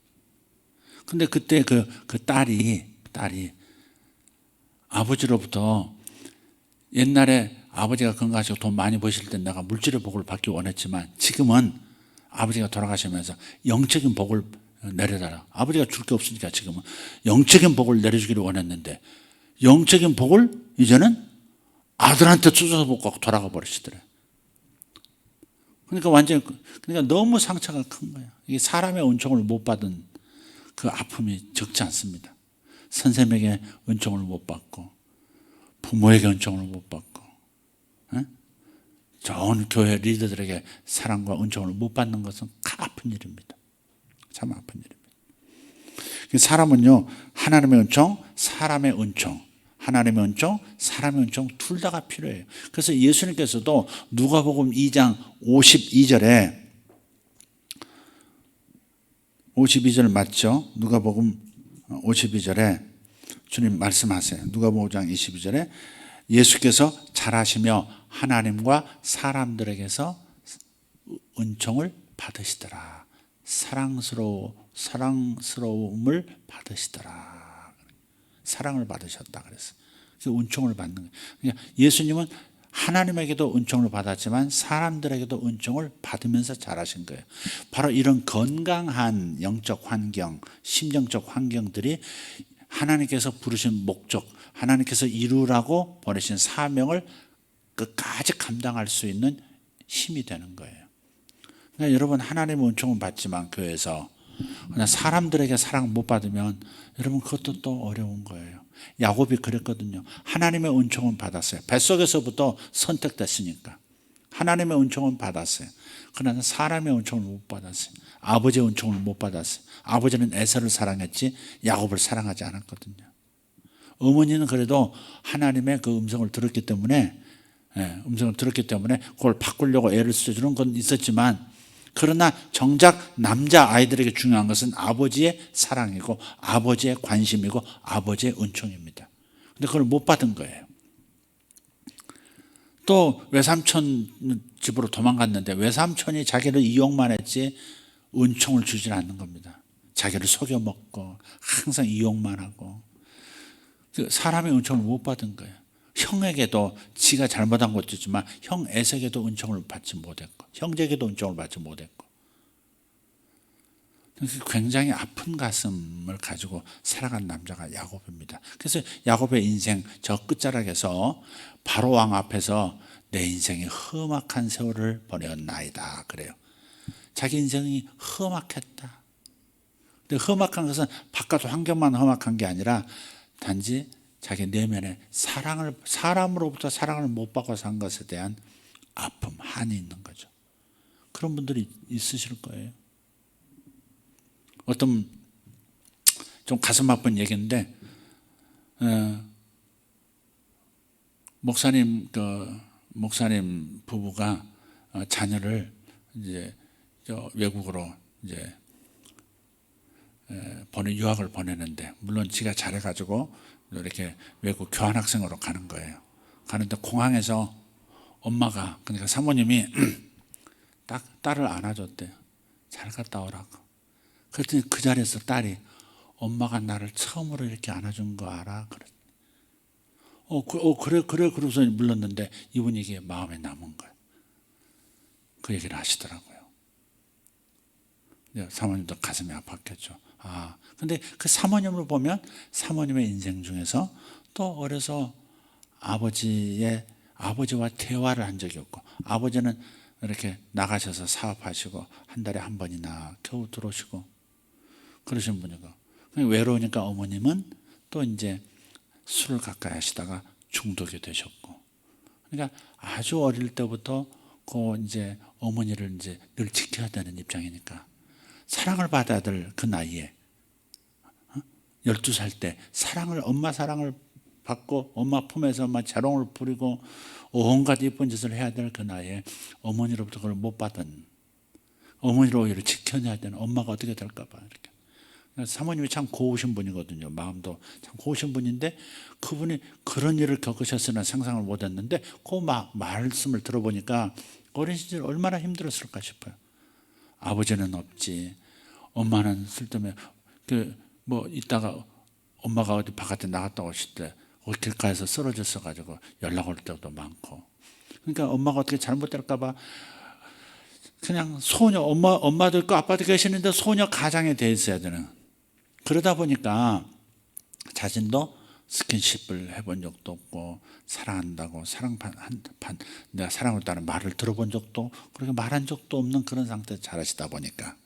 근데 그때 그 딸이 아버지로부터 옛날에 아버지가 건강하시고 돈 많이 버실 때 내가 물질의 복을 받기 원했지만 지금은 아버지가 돌아가시면서 영적인 복을 내려달라. 아버지가 줄 게 없으니까 지금은 영적인 복을 내려주기를 원했는데 영적인 복을 이제는 아들한테 쫓아서 먹고 돌아가 버리시더래. 그러니까 너무 상처가 큰 거야. 이게 사람의 은총을 못 받은 그 아픔이 적지 않습니다. 선생님에게 은총을 못 받고 부모에게 은총을 못 받고 좋은 교회 리더들에게 사랑과 은총을 못 받는 것은 아픈 일입니다. 참 아픈 일입니다. 사람은요, 하나님의 은총, 사람의 은총, 하나님의 은총, 사람의 은총 둘 다가 필요해요. 그래서 예수님께서도 누가복음 2장 52절 맞죠? 누가복음 52절에 주님 말씀하세요. 누가복음 5장 22절에 예수께서 잘하시며 하나님과 사람들에게서 은총을 받으시더라. 사랑스러움을 받으시더라. 사랑을 받으셨다 그랬어요. 은총을 받는 거예요. 그러니까 예수님은 하나님에게도 은총을 받았지만 사람들에게도 은총을 받으면서 잘하신 거예요. 바로 이런 건강한 영적 환경, 심정적 환경들이 하나님께서 부르신 목적, 하나님께서 이루라고 보내신 사명을 끝까지 감당할 수 있는 힘이 되는 거예요. 그러니까 여러분 하나님의 은총은 받지만 교회에서 그냥 사람들에게 사랑 못 받으면 여러분 그것도 또 어려운 거예요. 야곱이 그랬거든요. 하나님의 은총은 받았어요. 뱃속에서부터 선택됐으니까 하나님의 은총은 받았어요. 그러나 사람의 은총을 못 받았어요. 아버지의 은총을 못 받았어요. 아버지는 에서를 사랑했지 야곱을 사랑하지 않았거든요. 어머니는 그래도 하나님의 그 음성을 들었기 때문에 그걸 바꾸려고 애를 써주는 건 있었지만, 그러나 정작 남자 아이들에게 중요한 것은 아버지의 사랑이고 아버지의 관심이고 아버지의 은총입니다. 근데 그걸 못 받은 거예요. 또 외삼촌 집으로 도망갔는데 외삼촌이 자기를 이용만 했지 은총을 주질 않는 겁니다. 자기를 속여먹고 항상 이용만 하고 사람의 은총을 못 받은 거예요. 형에게도 지가 잘못한 것도 있지만 형 에서에게도 은총을 받지 못했고 형제에게도 은총을 받지 못했고 굉장히 아픈 가슴을 가지고 살아간 남자가 야곱입니다. 그래서 야곱의 인생 저 끝자락에서 바로왕 앞에서 내 인생이 험악한 세월을 보내었나이다 그래요. 자기 인생이 험악했다. 근데 험악한 것은 바깥 환경만 험악한 게 아니라 단지 자기 내면에 사람으로부터 사랑을 못 받고 산 것에 대한 아픔, 한이 있는 거죠. 그런 분들이 있으실 거예요. 어떤 좀 가슴 아픈 얘기인데, 목사님 부부가 자녀를 이제 외국으로 이제 유학을 보내는데, 물론 지가 잘해가지고 이렇게 외국 교환학생으로 가는 거예요. 가는데 공항에서 엄마가, 그러니까 사모님이 딸을 안아줬대요. 잘 갔다 오라고. 그랬더니 그 자리에서 딸이 엄마가 나를 처음으로 이렇게 안아준 거 알아? 그래. 그러고서 물렀는데 이분이 이게 마음에 남은 거예요. 그 얘기를 하시더라고요. 사모님도 가슴이 아팠겠죠. 근데 그 사모님을 보면 사모님의 인생 중에서 또 어려서 아버지와 대화를 한 적이 없고, 아버지는 이렇게 나가셔서 사업하시고 한 달에 한 번이나 겨우 들어오시고 그러신 분이고, 외로우니까 어머님은 또 이제 술을 가까이 하시다가 중독이 되셨고, 그러니까 아주 어릴 때부터 이제 어머니를 이제 늘 지켜야 되는 입장이니까 사랑을 받아야 될 그 나이에 12살 때 엄마 사랑을 받고 엄마 품에서 재롱을 부리고 온갖 예쁜 짓을 해야 될 그 나이에 어머니로부터 그걸 못 받은, 어머니를 오히려 지켜내야 되는 엄마가 어떻게 될까 봐. 이렇게. 사모님이 참 고우신 분이거든요. 마음도 참 고우신 분인데 그분이 그런 일을 겪으셨으나 상상을 못했는데 그 말씀을 들어보니까 어린 시절 얼마나 힘들었을까 싶어요. 아버지는 없지, 엄마는 쓸데없이 이따가 엄마가 어디 바깥에 나갔다 오실 때 길가에서 쓰러졌어 가지고 연락 올 때도 많고, 그러니까 엄마가 어떻게 잘못될까 봐 그냥 소녀, 엄마도 있고 아빠도 계시는데 소녀 가장에 돼 있어야 되는, 그러다 보니까 자신도 스킨십을 해본 적도 없고 사랑한다고 내가 사랑한다는 말을 들어본 적도, 그렇게 말한 적도 없는 그런 상태에서 자라시다 보니까,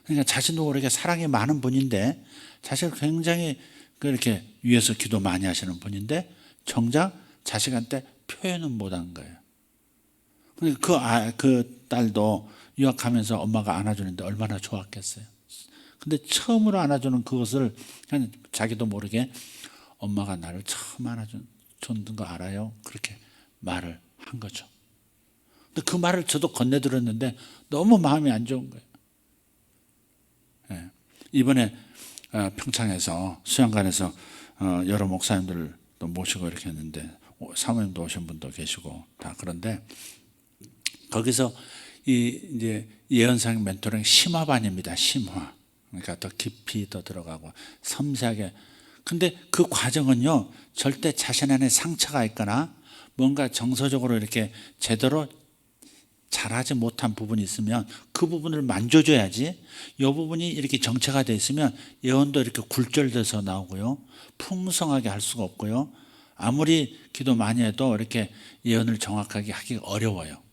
그러니까 자신도 모르게 사랑이 많은 분인데 자식을 굉장히 그렇게 위해서 기도 많이 하시는 분인데 정작 자식한테 표현은 못한 거예요. 그 딸도 유학하면서 엄마가 안아주는데 얼마나 좋았겠어요. 근데 처음으로 안아주는 그것을 그냥 자기도 모르게 엄마가 나를 처음 안아줬던 거 알아요? 그렇게 말을 한 거죠. 근데 그 말을 저도 건네들었는데 너무 마음이 안 좋은 거예요. 예. 이번에 평창에서 수양관에서 여러 목사님들도 모시고 이렇게 했는데 사모님도 오신 분도 계시고 다 그런데 거기서 이제 예언상 멘토링 심화반입니다. 심화. 그러니까 더 깊이 더 들어가고 섬세하게. 근데 그 과정은요, 절대 자신 안에 상처가 있거나 뭔가 정서적으로 이렇게 제대로 잘하지 못한 부분이 있으면 그 부분을 만져줘야지. 이 부분이 이렇게 정체가 돼 있으면 예언도 이렇게 굴절돼서 나오고요, 풍성하게 할 수가 없고요, 아무리 기도 많이 해도 이렇게 예언을 정확하게 하기가 어려워요.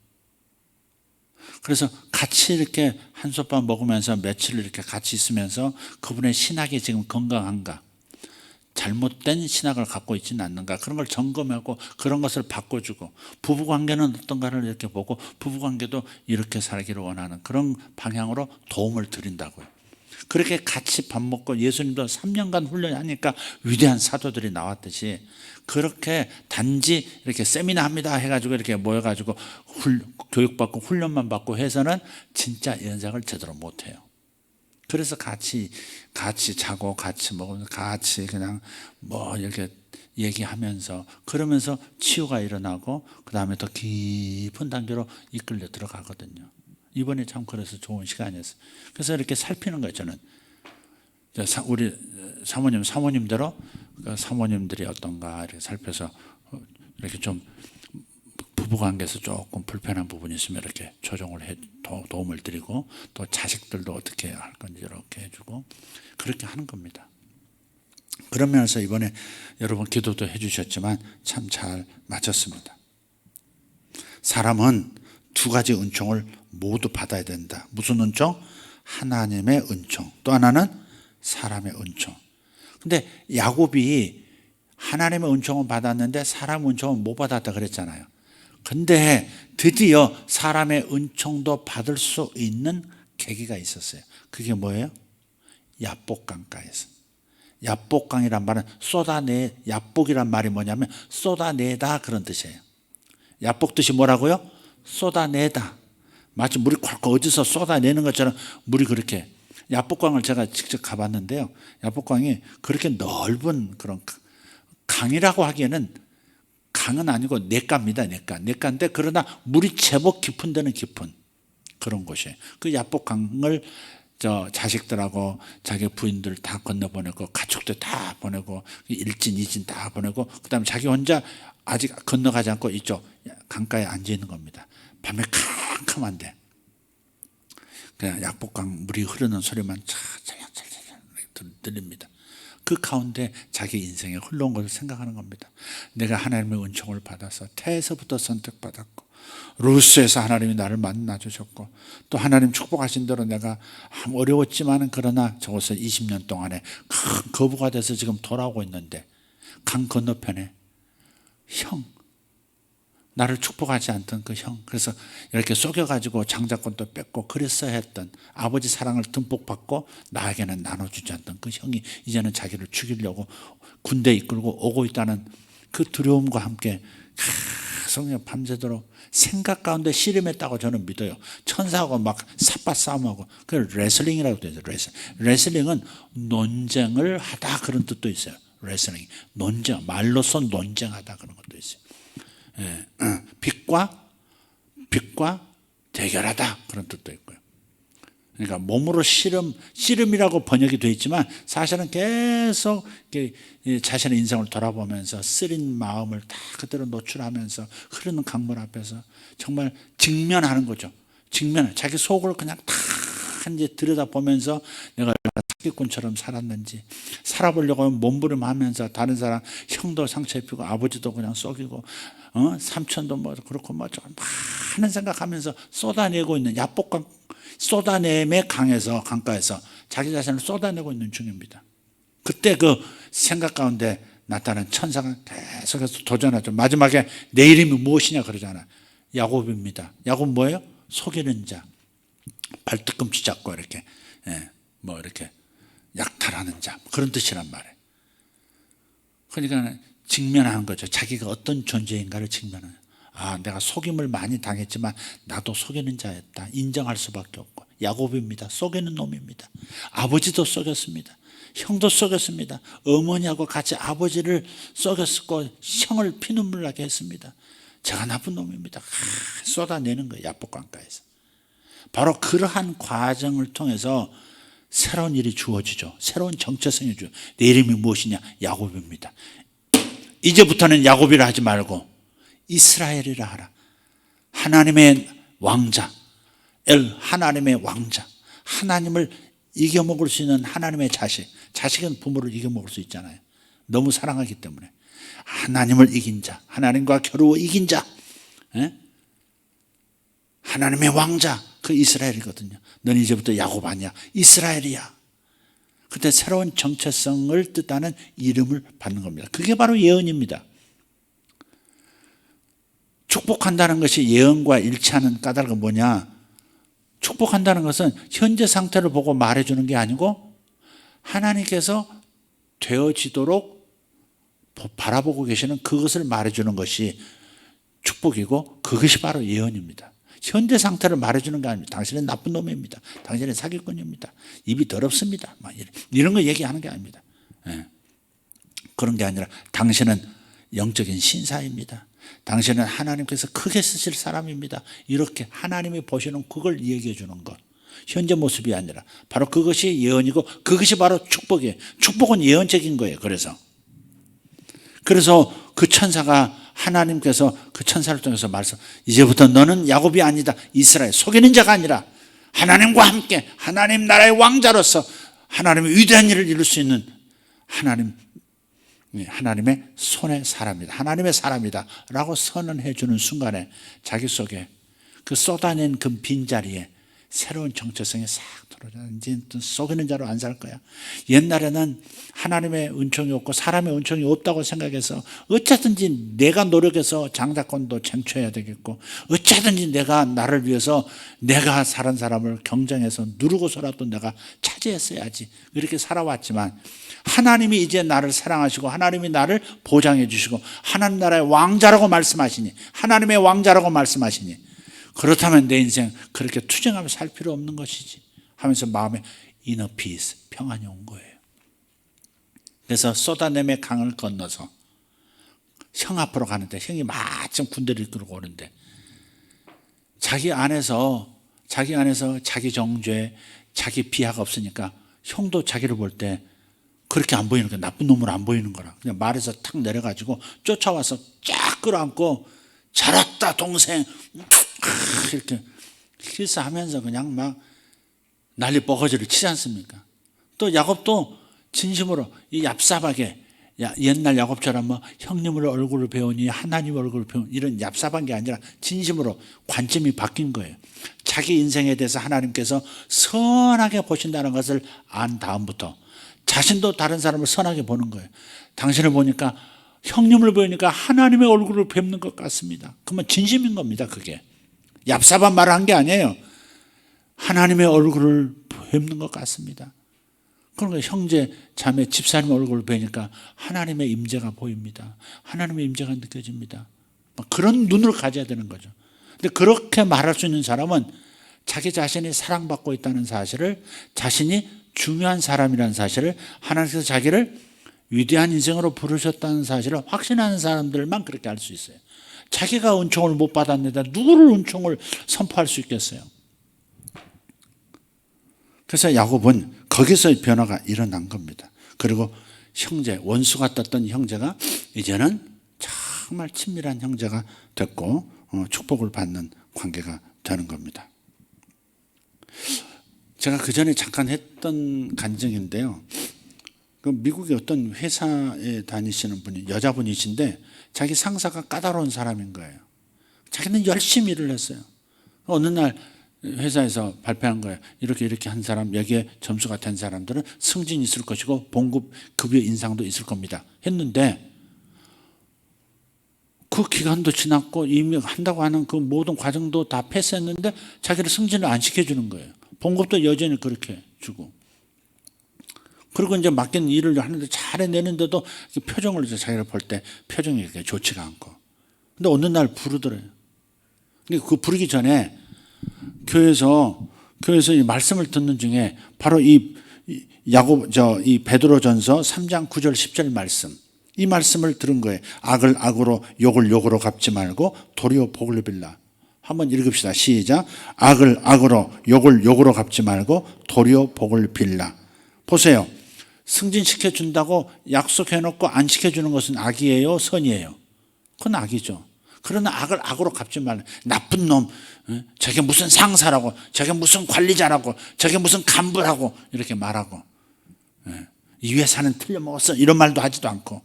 그래서 같이 이렇게 한솥밥 먹으면서 며칠 이렇게 같이 있으면서 그분의 신학이 지금 건강한가, 잘못된 신학을 갖고 있지는 않는가, 그런 걸 점검하고 그런 것을 바꿔주고, 부부관계는 어떤가를 이렇게 보고 부부관계도 이렇게 살기를 원하는 그런 방향으로 도움을 드린다고요. 그렇게 같이 밥 먹고 예수님도 3년간 훈련하니까 위대한 사도들이 나왔듯이, 그렇게 단지 이렇게 세미나 합니다 해가지고 이렇게 모여가지고 교육받고 훈련만 받고 해서는 진짜 연상을 제대로 못해요. 그래서 같이 자고 같이 먹으면서 같이 그냥 뭐 이렇게 얘기하면서 그러면서 치유가 일어나고 그 다음에 더 깊은 단계로 이끌려 들어가거든요. 이번에 참 그래서 좋은 시간이었어요. 그래서 이렇게 살피는 거예요. 저는 우리 사모님대로 사모님들이 어떤가 이렇게 살펴서 이렇게 좀 부부관계에서 조금 불편한 부분이 있으면 이렇게 조정을 해 도움을 드리고, 또 자식들도 어떻게 할 건지 이렇게 해주고 그렇게 하는 겁니다. 그러면서 이번에 여러분 기도도 해주셨지만 참 잘 맞췄습니다. 사람은 두 가지 은총을 모두 받아야 된다. 무슨 은총? 하나님의 은총, 또 하나는 사람의 은총. 근데 야곱이 하나님의 은총은 받았는데 사람의 은총은 못 받았다 그랬잖아요. 근데 드디어 사람의 은총도 받을 수 있는 계기가 있었어요. 그게 뭐예요? 야복강가에서. 야복강이란 말은 쏟아내, 야복이란 말이 뭐냐면 쏟아내다 그런 뜻이에요. 야복 뜻이 뭐라고요? 쏟아내다. 마치 물이 콸콸 어디서 쏟아내는 것처럼 물이 그렇게. 야복강을 제가 직접 가봤는데요, 야복강이 그렇게 넓은 그런 강이라고 하기에는, 강은 아니고 냇가입니다. 냇가인데 그러나 물이 제법 깊은 데는 깊은 그런 곳이에요. 그 야복강을 자식들하고 자기 부인들 다 건너보내고 가족들 다 보내고 일진 이진 다 보내고 그다음에 자기 혼자 아직 건너가지 않고 이쪽 강가에 앉아 있는 겁니다. 밤에 캄캄한데 그냥 야복강 물이 흐르는 소리만 찰랑찰랑 들립니다. 그 가운데 자기 인생에 흘러온 것을 생각하는 겁니다. 내가 하나님의 은총을 받아서 태에서부터 선택받았고, 루스에서 하나님이 나를 만나주셨고, 또 하나님 축복하신 대로 내가 어려웠지만 그러나 저곳에 20년 동안에 큰 거부가 돼서 지금 돌아오고 있는데, 강 건너편에 형, 나를 축복하지 않던 그 형, 그래서 이렇게 속여가지고 장자권도 뺏고 그랬어야 했던, 아버지 사랑을 듬뿍 받고 나에게는 나눠주지 않던 그 형이 이제는 자기를 죽이려고 군대 이끌고 오고 있다는 그 두려움과 함께 계속 밤새도록 생각 가운데 씨름했다고 저는 믿어요. 천사하고 막 삿바 싸움하고. 그 레슬링이라고 되죠. 레슬링은 논쟁을 하다 그런 뜻도 있어요. 레슬링, 논쟁, 말로써 논쟁하다 그런 것도 있어요. 빛과 대결하다 그런 뜻도 있고요. 그러니까 몸으로 씨름이라고 번역이 되어 있지만 사실은 계속 자신의 인생을 돌아보면서 쓰린 마음을 다 그대로 노출하면서 흐르는 강물 앞에서 정말 직면하는 거죠. 자기 속을 그냥 다 이제 들여다보면서 내가 사기꾼처럼 살았는지, 살아보려고 하면 몸부림하면서 다른 사람 형도 상처 입히고 아버지도 그냥 썩이고 삼촌도 뭐 그렇고 뭐 좀 많은 생각하면서 쏟아내고 있는 야복강, 쏟아냄의 강가에서 자기 자신을 쏟아내고 있는 중입니다. 그때 그 생각 가운데 나타난 천사가 계속해서 도전하죠. 마지막에 내 이름이 무엇이냐 그러잖아. 야곱입니다. 야곱 뭐예요? 속이는 자, 발뒤꿈치 잡고 이렇게 뭐 이렇게 약탈하는 자, 그런 뜻이란 말이에요. 그러니까 직면하는 거죠. 자기가 어떤 존재인가를 직면하는. 아, 내가 속임을 많이 당했지만 나도 속이는 자였다. 인정할 수밖에 없고. 야곱입니다. 속이는 놈입니다. 아버지도 속였습니다. 형도 속였습니다. 어머니하고 같이 아버지를 속였고 형을 피눈물 나게 했습니다. 제가 나쁜 놈입니다. 쏟아내는 거예요. 야복강가에서. 바로 그러한 과정을 통해서 새로운 일이 주어지죠. 새로운 정체성이 주어져요. 내 이름이 무엇이냐? 야곱입니다. 이제부터는 야곱이라 하지 말고 이스라엘이라 하라. 하나님의 왕자, 하나님의 왕자. 하나님을 이겨먹을 수 있는 하나님의 자식. 자식은 부모를 이겨먹을 수 있잖아요. 너무 사랑하기 때문에. 하나님을 이긴 자, 하나님과 겨루어 이긴 자, 하나님의 왕자, 그 이스라엘이거든요. 넌 이제부터 야곱 아니야, 이스라엘이야. 그때 새로운 정체성을 뜻하는 이름을 받는 겁니다. 그게 바로 예언입니다. 축복한다는 것이 예언과 일치하는 까닭은 뭐냐? 축복한다는 것은 현재 상태를 보고 말해주는 게 아니고 하나님께서 되어지도록 바라보고 계시는 그것을 말해주는 것이 축복이고 그것이 바로 예언입니다. 현재 상태를 말해주는 게 아닙니다. 당신은 나쁜 놈입니다. 당신은 사기꾼입니다. 입이 더럽습니다. 이런 거 얘기하는 게 아닙니다. 그런 게 아니라 당신은 영적인 신사입니다. 당신은 하나님께서 크게 쓰실 사람입니다. 이렇게 하나님이 보시는 그걸 얘기해 주는 것. 현재 모습이 아니라 바로 그것이 예언이고 그것이 바로 축복이에요. 축복은 예언적인 거예요. 그래서 그 천사가 하나님께서 그 천사를 통해서 말씀, 이제부터 너는 야곱이 아니다, 이스라엘, 속이는 자가 아니라 하나님과 함께 하나님 나라의 왕자로서 하나님의 위대한 일을 이룰 수 있는 하나님의 손의 사람이다, 하나님의 사람이다 라고 선언해 주는 순간에 자기 속에 그 쏟아낸 그 빈자리에 새로운 정체성이 싹 들어오죠. 이제 속이는 자로 안 살 거야. 옛날에는 하나님의 은총이 없고 사람의 은총이 없다고 생각해서 어쨌든지 내가 노력해서 장자권도 쟁취해야 되겠고 어쨌든지 내가 나를 위해서 내가 사는 사람을 경쟁해서 누르고서라도 내가 차지했어야지 이렇게 살아왔지만 하나님이 이제 나를 사랑하시고 하나님이 나를 보장해 주시고 하나님 나라의 왕자라고 말씀하시니 하나님의 왕자라고 말씀하시니 그렇다면 내 인생 그렇게 투쟁하며 살 필요 없는 것이지 하면서 마음에 inner peace, 평안이 온 거예요. 그래서 쏟아냄의 강을 건너서 형 앞으로 가는데 형이 마침 군대를 이끌고 오는데 자기 안에서 자기 정죄, 자기 비하가 없으니까 형도 자기를 볼 때 그렇게 안 보이는 거야. 나쁜 놈으로 안 보이는 거라. 그냥 말에서 탁 내려가지고 쫓아와서 쫙 끌어안고 잘했다 동생 이렇게 키스하면서 그냥 막 난리 뻐거지를 치지 않습니까? 또 야곱도 진심으로 이 얍삽하게 옛날 야곱처럼 뭐 형님을 얼굴을 배우니 하나님 얼굴을 배우니 이런 얍삽한 게 아니라 진심으로 관점이 바뀐 거예요. 자기 인생에 대해서 하나님께서 선하게 보신다는 것을 안 다음부터 자신도 다른 사람을 선하게 보는 거예요. 당신을 보니까 형님을 보니까 하나님의 얼굴을 뵙는 것 같습니다. 그러면 진심인 겁니다. 그게 얍삽한 말을 한 게 아니에요. 하나님의 얼굴을 뵙는 것 같습니다. 그러니까 형제, 자매, 집사님 얼굴을 뵈니까 하나님의 임재가 보입니다. 하나님의 임재가 느껴집니다. 그런 눈을 가져야 되는 거죠. 근데 그렇게 말할 수 있는 사람은 자기 자신이 사랑받고 있다는 사실을, 자신이 중요한 사람이라는 사실을, 하나님께서 자기를 위대한 인생으로 부르셨다는 사실을 확신하는 사람들만 그렇게 할 수 있어요. 자기가 은총을 못 받았는데 누구를 은총을 선포할 수 있겠어요? 그래서 야곱은 거기서 변화가 일어난 겁니다. 그리고 형제, 원수가 떴던 형제가 이제는 정말 친밀한 형제가 됐고 축복을 받는 관계가 되는 겁니다. 제가 그 전에 잠깐 했던 간증인데요. 그 미국의 어떤 회사에 다니시는 분이 여자분이신데 자기 상사가 까다로운 사람인 거예요. 자기는 열심히 일을 했어요. 어느 날 회사에서 발표한 거예요. 이렇게 한 사람, 여기에 점수가 된 사람들은 승진이 있을 것이고 봉급, 급여 인상도 있을 겁니다. 했는데 그 기간도 지났고 이미 한다고 하는 그 모든 과정도 다 패스했는데 자기를 승진을 안 시켜주는 거예요. 봉급도 여전히 그렇게 주고. 그리고 이제 맡긴 일을 하는데 잘 해내는데도 표정을 자기를 볼 때 표정이 그렇게 좋지가 않고. 근데 어느 날 부르더래요. 근데 그 부르기 전에 교회에서 이 말씀을 듣는 중에 바로 이 베드로전서 3장 9절 10절 말씀, 이 말씀을 들은 거예요. 악을 악으로 욕을 욕으로 갚지 말고 도리어 복을 빌라. 한번 읽읍시다. 시작. 악을 악으로 욕을 욕으로 갚지 말고 도리어 복을 빌라. 보세요. 승진시켜 준다고 약속해 놓고 안 시켜주는 것은 악이에요, 선이에요? 그건 악이죠. 그러나 악을 악으로 갚지 말라. 나쁜 놈, 저게 무슨 상사라고, 저게 무슨 관리자라고, 저게 무슨 간부라고 이렇게 말하고, 이 회사는 틀려먹었어 이런 말도 하지도 않고,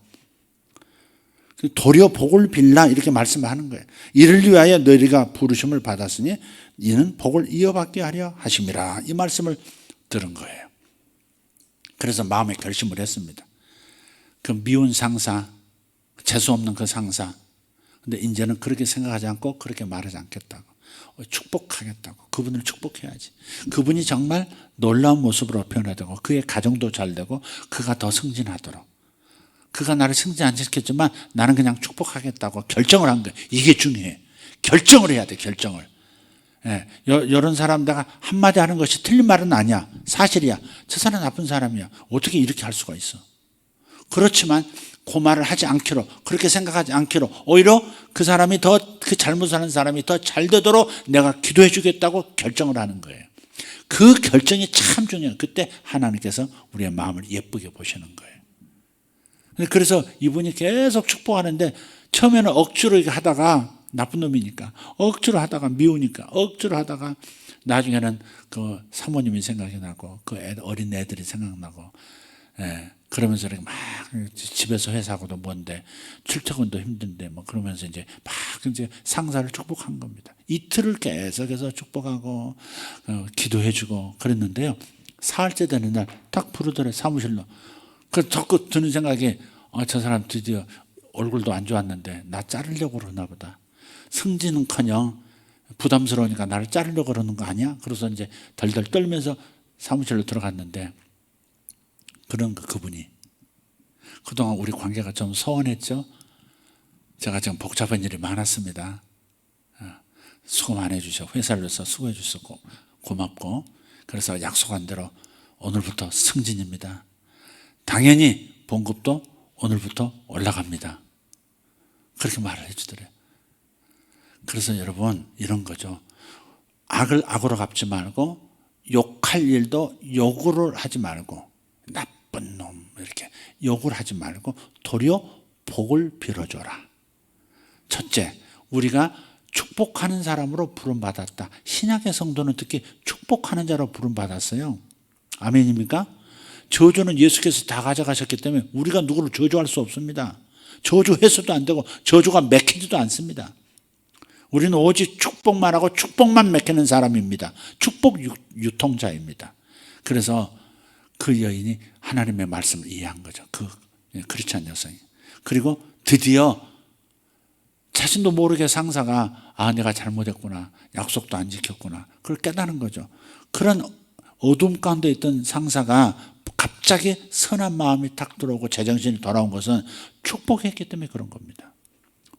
도리어 복을 빌라 이렇게 말씀하는 거예요. 이를 위하여 너희가 부르심을 받았으니 이는 복을 이어받게 하려 하심이라. 이 말씀을 들은 거예요. 그래서 마음에 결심을 했습니다. 그 미운 상사, 재수없는 그 상사, 근데 이제는 그렇게 생각하지 않고 그렇게 말하지 않겠다고, 축복하겠다고. 그분을 축복해야지. 그분이 정말 놀라운 모습으로 변화되고 그의 가정도 잘 되고 그가 더 승진하도록, 그가 나를 승진 안 시켰지만 나는 그냥 축복하겠다고 결정을 한 거예요. 이게 중요해. 결정을 해야 돼. 결정을. 이런 사람 내가 한마디 하는 것이 틀린 말은 아니야. 사실이야. 저 사람 나쁜 사람이야. 어떻게 이렇게 할 수가 있어. 그렇지만 그 말을 하지 않기로, 그렇게 생각하지 않기로, 오히려 그 사람이 그 잘못하는 사람이 더 잘 되도록 내가 기도해 주겠다고 결정을 하는 거예요. 그 결정이 참 중요해요. 그때 하나님께서 우리의 마음을 예쁘게 보시는 거예요. 그래서 이분이 계속 축복하는데 처음에는 억지로 이렇게 하다가, 나쁜 놈이니까 억지로 하다가, 미우니까 억지로 하다가 나중에는 그 사모님이 생각이 나고 그 어린 애들이 생각나고, 그러면서 이렇게 막 집에서 회사하고도 먼데 출퇴근도 힘든데 뭐 그러면서 이제 막 이제 상사를 축복한 겁니다. 이틀을 계속해서 축복하고 기도해주고 그랬는데요. 사흘째 되는 날 딱 부르더래, 사무실로. 그 자꾸 드는 생각이, 저 사람 드디어 얼굴도 안 좋았는데 나 자르려고 그러나 보다. 승진은커녕 부담스러우니까 나를 자르려고 그러는 거 아니야? 그래서 이제 덜덜 떨면서 사무실로 들어갔는데, 그런 그분이 그동안 우리 관계가 좀 소원했죠. 제가 지금 복잡한 일이 많았습니다. 수고 많이 해주셔. 회사로서 수고해 주셨고 고맙고, 그래서 약속한 대로 오늘부터 승진입니다. 당연히 봉급도 오늘부터 올라갑니다. 그렇게 말을 해주더래요. 그래서 여러분, 이런 거죠. 악을 악으로 갚지 말고, 욕할 일도 욕으로 하지 말고, 나쁜 놈 이렇게 욕을 하지 말고 도리어 복을 빌어줘라. 첫째, 우리가 축복하는 사람으로 부름받았다. 신약의 성도는 특히 축복하는 자로 부름받았어요. 아멘입니까? 저주는 예수께서 다 가져가셨기 때문에 우리가 누구를 저주할 수 없습니다. 저주해서도 안 되고 저주가 맥히지도 않습니다. 우리는 오직 축복만 하고 축복만 맥히는 사람입니다. 축복 유통자입니다. 그래서 그 여인이 하나님의 말씀을 이해한 거죠. 그 크리스찬 여성이. 그리고 드디어 자신도 모르게 상사가, 내가 잘못했구나, 약속도 안 지켰구나, 그걸 깨달은 거죠. 그런 어둠 가운데 있던 상사가 갑자기 선한 마음이 탁 들어오고 제정신이 돌아온 것은 축복했기 때문에 그런 겁니다.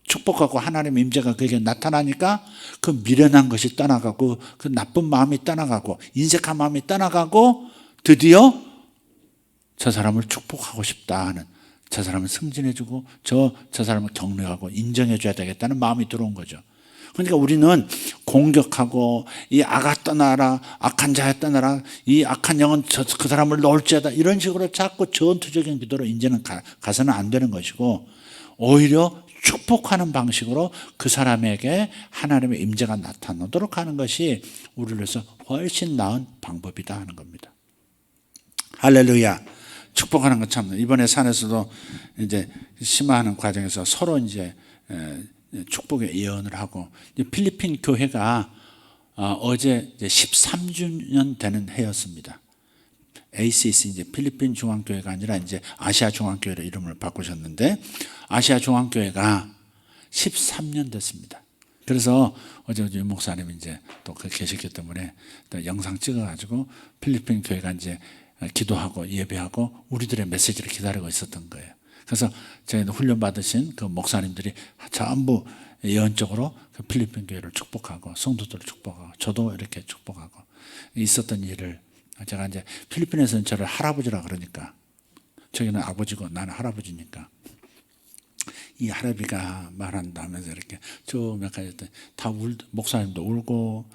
축복하고 하나님의 임재가 그에게 나타나니까 그 미련한 것이 떠나가고 그 나쁜 마음이 떠나가고 인색한 마음이 떠나가고 드디어 저 사람을 축복하고 싶다 하는, 저 사람을 승진해주고 저 사람을 격려하고 인정해줘야 되겠다는 마음이 들어온 거죠. 그러니까 우리는 공격하고 이 악아 떠나라, 악한 자야 떠나라, 이 악한 영은 그 사람을 놓을지어다, 이런 식으로 자꾸 전투적인 기도로 이제는 가서는 안 되는 것이고, 오히려 축복하는 방식으로 그 사람에게 하나님의 임재가 나타나도록 하는 것이 우리로서 훨씬 나은 방법이다 하는 겁니다. 할렐루야. 축복하는 건 참, 이번에 산에서도 이제 심화하는 과정에서 서로 이제 축복의 예언을 하고, 필리핀 교회가 어제 이제 13주년 되는 해였습니다. ACC, 이제 필리핀 중앙교회가 아니라 이제 아시아 중앙교회로 이름을 바꾸셨는데, 아시아 중앙교회가 13년 됐습니다. 그래서 어제 윤 목사님이 이제 또 계셨기 때문에 또 영상 찍어가지고 필리핀 교회가 이제 기도하고 예배하고 우리들의 메시지를 기다리고 있었던 거예요. 그래서 저희는 훈련받으신 그 목사님들이 전부 예언적으로 그 필리핀 교회를 축복하고 성도들을 축복하고 저도 이렇게 축복하고 있었던 일을 제가 이제 필리핀에서는 저를 할아버지라 그러니까 저기는 아버지고 나는 할아버지니까 이 할아비가 말한다 하면서 이렇게 쭉 몇 가지 다 목사님도 울고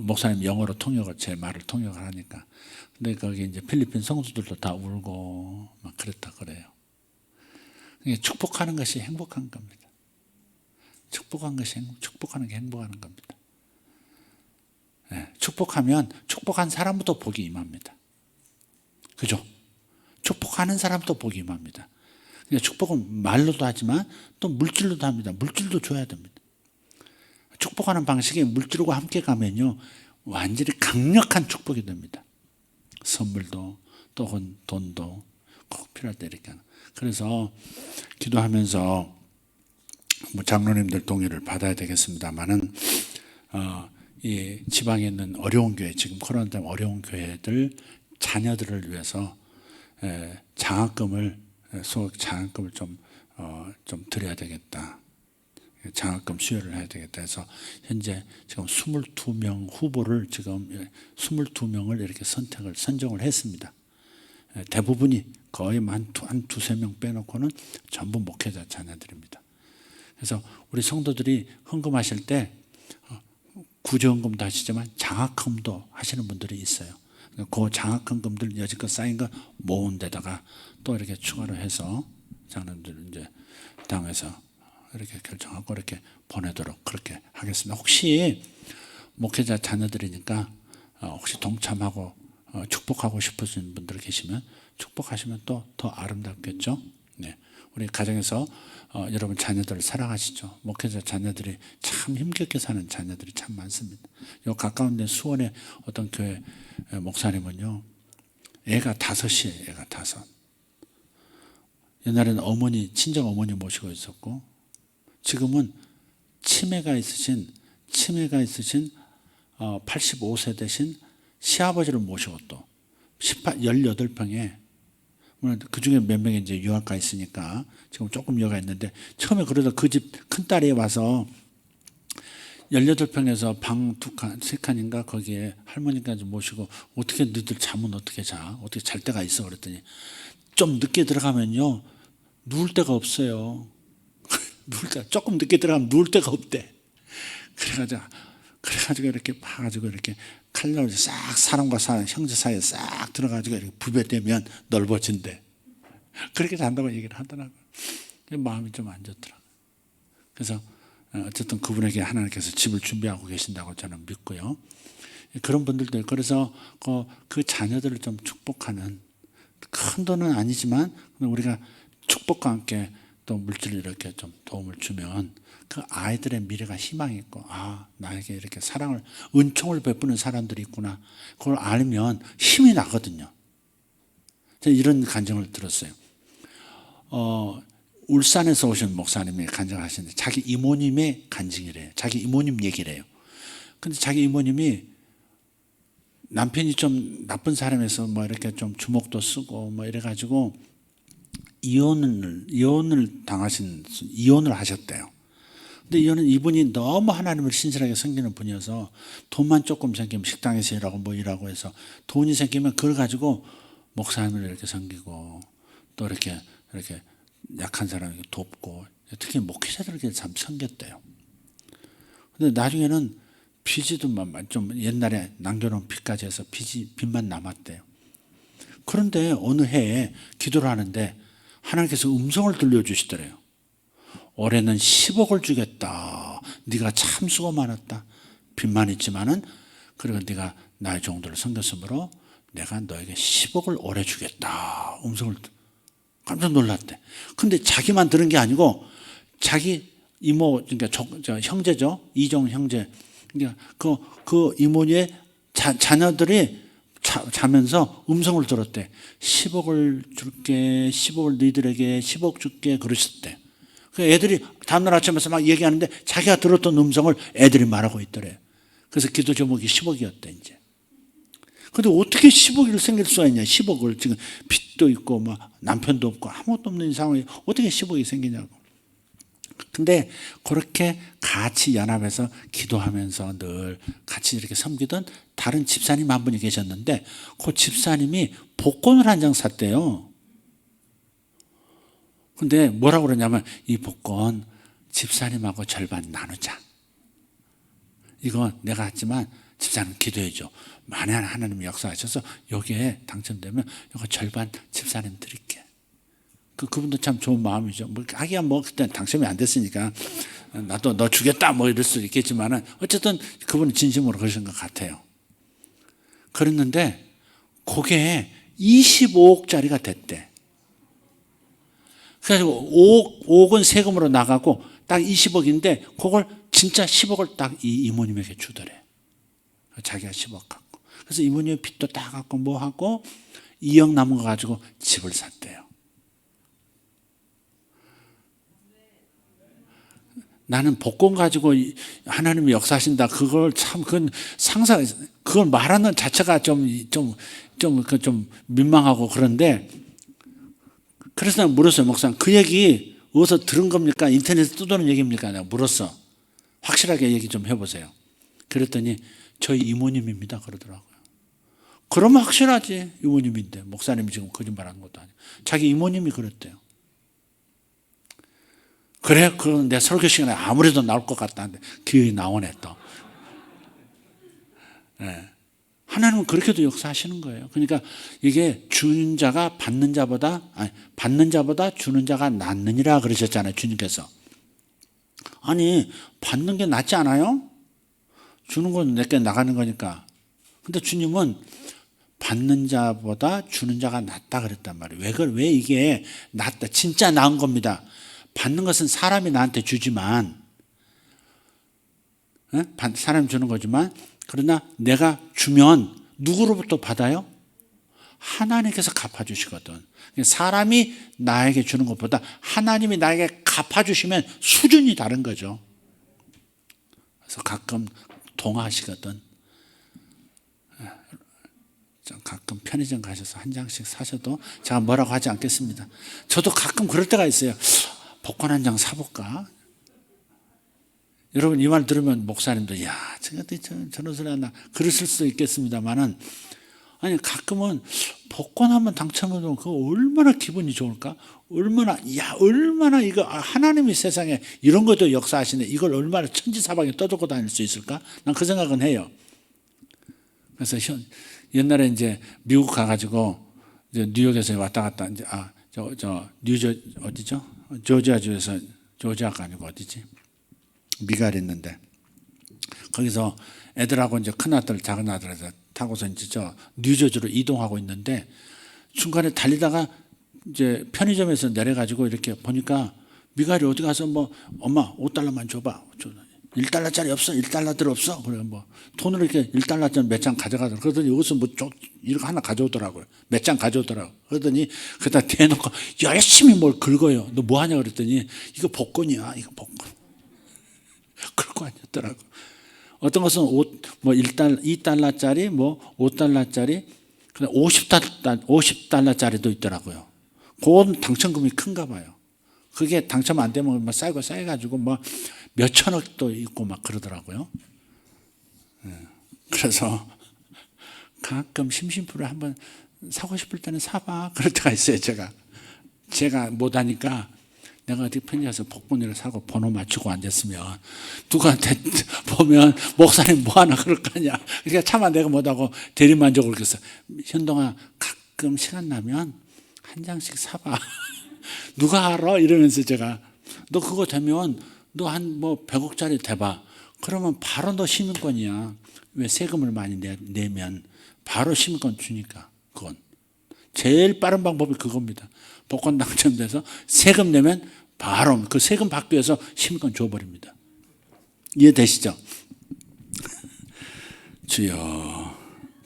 목사님 영어로 통역을 제 말을 통역을 하니까 근데 거기 이제 필리핀 성도들도 다 울고 막 그랬다 그래요. 축복하는 것이 행복한 겁니다. 축복하는 게 행복한 겁니다. 네, 축복하면 축복한 사람부터 복이 임합니다. 그죠? 축복하는 사람부터 복이 임합니다. 축복은 말로도 하지만 또 물질로도 합니다. 물질도 줘야 됩니다. 축복하는 방식이 물질과 함께 가면요 완전히 강력한 축복이 됩니다. 선물도 또 돈도 꼭 필요할 때 이렇게 하는. 그래서 기도하면서 뭐 장로님들 동의를 받아야 되겠습니다만은 이 지방에 있는 어려운 교회 지금 코로나 때문에 어려운 교회들 자녀들을 위해서 장학금을 좀 드려야 되겠다. 장학금 수여를 해야 되겠다 해서 현재 지금 22명 후보를 지금 22명을 이렇게 선정을 했습니다. 대부분이 거의 한 두세 명 빼놓고는 전부 목회자 자녀들입니다. 그래서 우리 성도들이 헌금하실 때 구제헌금도 하시지만 장학금도 하시는 분들이 있어요. 그 장학금들 여지껏 쌓인 거 모은 데다가 또 이렇게 추가로 해서 장로님들 이제 당에서 이렇게 결정하고 이렇게 보내도록 그렇게 하겠습니다. 혹시 목회자 자녀들이니까 혹시 동참하고 축복하고 싶으신 분들 계시면 축복하시면 또 더 아름답겠죠. 네. 우리 가정에서 여러분 자녀들을 사랑하시죠. 목회자 자녀들이 참 힘겹게 사는 자녀들이 참 많습니다. 요 가까운 데 수원의 어떤 교회 목사님은요 애가 5이에요. 애가 5. 옛날에는 친정 어머니 모시고 있었고 지금은 치매가 있으신 85세 되신 시아버지를 모시고 또 18평에 물론 그 중에 몇 명이 이제 유학가 있으니까 지금 조금 여가 있는데 처음에 그래도 그 집 큰딸이 와서 18평에서 방 2칸, 3칸인가 거기에 할머니까지 모시고 어떻게 너희들 잠은 어떻게 자? 어떻게 잘 데가 있어? 그랬더니 좀 늦게 들어가면요 누울 데가 없어요. 조금 늦게 들어가면 누울 데가 없대. 그래가지고 이렇게 봐가지고 이렇게 칼날로 싹 사람과 사람 형제 사이에 싹 들어가지고 이렇게 부배되면 넓어진대. 그렇게 잔다고 얘기를 하더라고요. 마음이 좀 안 좋더라고요. 그래서 어쨌든 그분에게 하나님께서 집을 준비하고 계신다고 저는 믿고요. 그런 분들도 그래서 그 자녀들을 좀 축복하는 큰 돈은 아니지만 우리가 축복과 함께 또 물질을 이렇게 좀 도움을 주면 그 아이들의 미래가 희망이 있고 나에게 이렇게 사랑을 은총을 베푸는 사람들이 있구나 그걸 알면 힘이 나거든요. 제가 이런 간증을 들었어요. 울산에서 오신 목사님이 간증하시는데 자기 이모님의 간증이래요. 자기 이모님 얘기래요. 근데 자기 이모님이 남편이 좀 나쁜 사람에서 뭐 이렇게 좀 주먹도 쓰고 뭐 이래가지고 이혼을 하셨대요. 근데 이분이 너무 하나님을 신실하게 섬기는 분이어서 돈만 조금 생기면 식당에서 일하고 뭐 일하고 해서 돈이 생기면 그걸 가지고 목사님을 이렇게 섬기고 또 이렇게 약한 사람에게 돕고 특히 목회자들에게 참 섬겼대요. 근데 나중에는 빚이도만 좀 옛날에 남겨놓은 빚까지 해서 빚만 남았대요. 그런데 어느 해에 기도를 하는데 하나님께서 음성을 들려주시더래요. 올해는 10억을 주겠다. 네가 참 수고 많았다. 빚만 있지만은 그리고 네가 나의 종들을 섬겼으므로 내가 너에게 10억을 올해 주겠다. 음성을 깜짝 놀랐대. 근데 자기만 들은 게 아니고 자기 이모 그러니까 형제죠. 이종 형제. 그러니까 그 이모의 자녀들이 자면서 음성을 들었대. 10억을 줄게, 10억을 너희들에게 10억 줄게 그러셨대. 그 애들이 다음날 아침에서 막 얘기하는데 자기가 들었던 음성을 애들이 말하고 있더래. 그래서 기도 제목이 10억이었대 이제. 근데 어떻게 10억이 생길 수가 있냐. 10억을 지금 빚도 있고 막 남편도 없고 아무것도 없는 상황에 어떻게 10억이 생기냐고. 근데 그렇게 같이 연합해서 기도하면서 늘 같이 이렇게 섬기던 다른 집사님 한 분이 계셨는데 그 집사님이 복권을 한 장 샀대요. 근데 뭐라고 그러냐면 이 복권 집사님하고 절반 나누자. 이건 내가 했지만 집사님 기도해줘. 만약 하나님이 역사하셔서 여기에 당첨되면 이거 절반 집사님 드릴게. 그분도 참 좋은 마음이죠. 뭐 하기야 뭐 그때 당첨이 안 됐으니까 나도 너 주겠다 뭐 이럴 수도 있겠지만은 어쨌든 그분은 진심으로 그러신 것 같아요. 그랬는데 그게 25억짜리가 됐대. 그래가지고 5억은 세금으로 나가고 딱 20억인데 그걸 진짜 10억을 딱 이 이모님에게 주더래. 자기가 10억 갖고. 그래서 이모님의 빚도 다 갖고 뭐 하고 2억 남은 거 가지고 집을 샀대요. 나는 복권 가지고 하나님이 역사하신다. 그걸 참, 그건 그걸 말하는 자체가 좀 민망하고 그런데 그래서 내가 물었어요, 목사님. 그 얘기 어디서 들은 겁니까? 인터넷에 떠도는 얘기입니까? 내가 물었어. 확실하게 얘기 좀 해보세요. 그랬더니 저희 이모님입니다. 그러더라고요. 그러면 확실하지. 이모님인데. 목사님이 지금 거짓말하는 것도 아니고. 자기 이모님이 그랬대요. 그래, 그건 내 설교 시간에 아무래도 나올 것 같다는데 기회가 나오네 또. 네. 하나님은 그렇게도 역사하시는 거예요. 그러니까 이게 주는 자가 받는 자보다 주는 자가 낫느니라 그러셨잖아요. 주님께서. 아니 받는 게 낫지 않아요? 주는 건 내게 나가는 거니까. 근데 주님은 받는 자보다 주는 자가 낫다 그랬단 말이에요. 왜 이게 낫다? 진짜 나은 겁니다. 받는 것은 사람이 나한테 주지만, 사람이 주는 거지만, 그러나 내가 주면 누구로부터 받아요? 하나님께서 갚아주시거든. 사람이 나에게 주는 것보다 하나님이 나에게 갚아주시면 수준이 다른 거죠. 그래서 가끔 동하시거든. 가끔 편의점 가셔서 한 장씩 사셔도 제가 뭐라고 하지 않겠습니다. 저도 가끔 그럴 때가 있어요. 복권 한 장 사볼까? 여러분 이 말 들으면 목사님도 야 저런 소리 하나 그러실 수도 있겠습니다만은 아니 가끔은 복권 한번 당첨하면 그거 얼마나 기분이 좋을까? 얼마나 이거 하나님이 세상에 이런 것도 역사하시네. 이걸 얼마나 천지사방에 떠들고 다닐 수 있을까? 난 그 생각은 해요. 그래서 옛날에 이제 미국 가가지고 이제 뉴욕에서 왔다 갔다 이제 어디죠? 조지아주에서 조지아가 아니고 어디지? 미갈 있는데 거기서 애들하고 이제 큰 아들, 작은 아들에서 타고서 이제 뉴저지로 이동하고 있는데 중간에 달리다가 이제 편의점에서 내려가지고 이렇게 보니까 미갈이 어디 가서 뭐 엄마 5달러만 줘봐. 1달러짜리 없어? 1달러들 없어? 그래 뭐 돈으로 이렇게 1달러짜리 몇 장 가져가더라고요. 그러더니 여기서 뭐 이거 하나 가져오더라고요. 몇 장 가져오더라고요. 그러더니 그다 대놓고 열심히 뭘 긁어요. 너 뭐 하냐 그랬더니 이거 복권이야. 이거 복권. 긁고 앉았더라고. 어떤 것은 2달러짜리 뭐 5달러짜리 50달러짜리도 있더라고요. 그건 당첨금이 큰가 봐요. 그게 당첨 안 되면 막 쌓여가지고 뭐 몇천억도 있고 막 그러더라고요. 그래서 가끔 심심풀을 한번 사고 싶을 때는 사봐. 그럴 때가 있어요. 제가 못하니까 내가 어디 편지 가서 복권을 사고 번호 맞추고 앉았으면 누구한테 보면 목사님 뭐하나 그럴 거 아니야. 그러니까 차마 내가 못하고 대리만족을 그랬어. 현동아 가끔 시간 나면 한 장씩 사봐. 누가 알아? 이러면서 제가 너 그거 되면 너 한 뭐 100억짜리 대봐. 그러면 바로 너 시민권이야. 왜 세금을 많이 내면 바로 시민권 주니까. 그건 제일 빠른 방법이 그겁니다. 복권 당첨돼서 세금 내면 바로 그 세금 받기 위해서 시민권 줘버립니다. 이해되시죠? 주여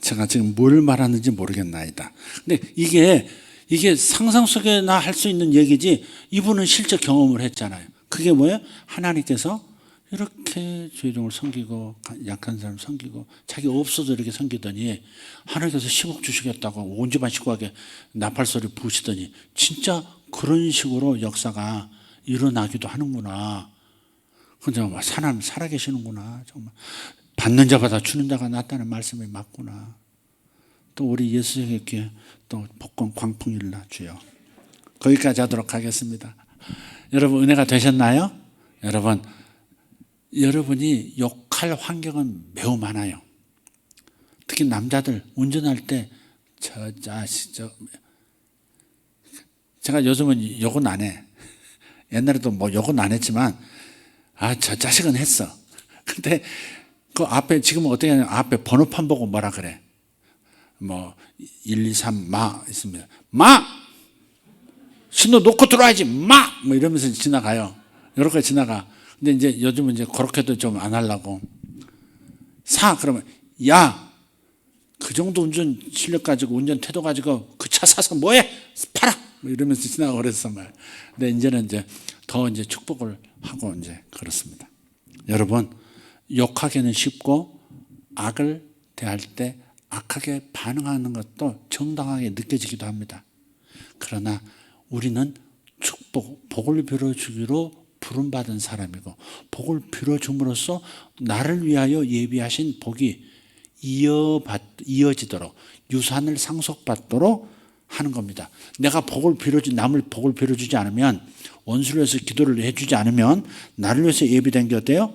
제가 지금 뭘 말하는지 모르겠나이다. 근데 이게 상상 속에나 할 수 있는 얘기지 이분은 실제 경험을 했잖아요. 그게 뭐예요? 하나님께서 이렇게 그렇게 죄종을 섬기고 약한 사람 섬기고 자기 없어도 이렇게 섬기더니 하나님께서 10억 주시겠다고 온 집안 식구에게 나팔소리 부으시더니 진짜 그런 식으로 역사가 일어나기도 하는구나. 정말 사람 살아계시는구나. 정말 받는 자마다 주는 자가 낫다는 말씀이 맞구나. 또 우리 예수님께 또 복권 광풍일나 주여. 거기까지 하도록 하겠습니다. 여러분 은혜가 되셨나요? 여러분이 욕할 환경은 매우 많아요. 특히 남자들 운전할 때 제가 요즘은 욕은 안 해. 옛날에도 뭐 욕은 안 했지만 저 자식은 했어. 근데 그 앞에 지금은 어떻게 하냐면 앞에 번호판 보고 뭐라 그래. 뭐 1, 2, 3 마 있습니다. 마! 신호 놓고 들어와야지 마! 뭐 이러면서 지나가요. 이렇게 지나가. 근데 이제 요즘은 이제 그렇게도 좀 안 하려고. 그러면 야! 그 정도 운전 실력 가지고 운전 태도 가지고 그 차 사서 뭐해? 팔아! 뭐 이러면서 지나가고 그랬어 말. 근데 이제는 이제 더 이제 축복을 하고 이제 그렇습니다. 여러분, 욕하기는 쉽고 악을 대할 때 악하게 반응하는 것도 정당하게 느껴지기도 합니다. 그러나 우리는 복을 빌어주기로 부름받은 사람이고 복을 빌어줌으로써 나를 위하여 예비하신 복이 이어지도록 유산을 상속받도록 하는 겁니다. 내가 남을 복을 빌어주지 않으면 원수를 위해서 기도를 해주지 않으면 나를 위해서 예비된 게 어때요?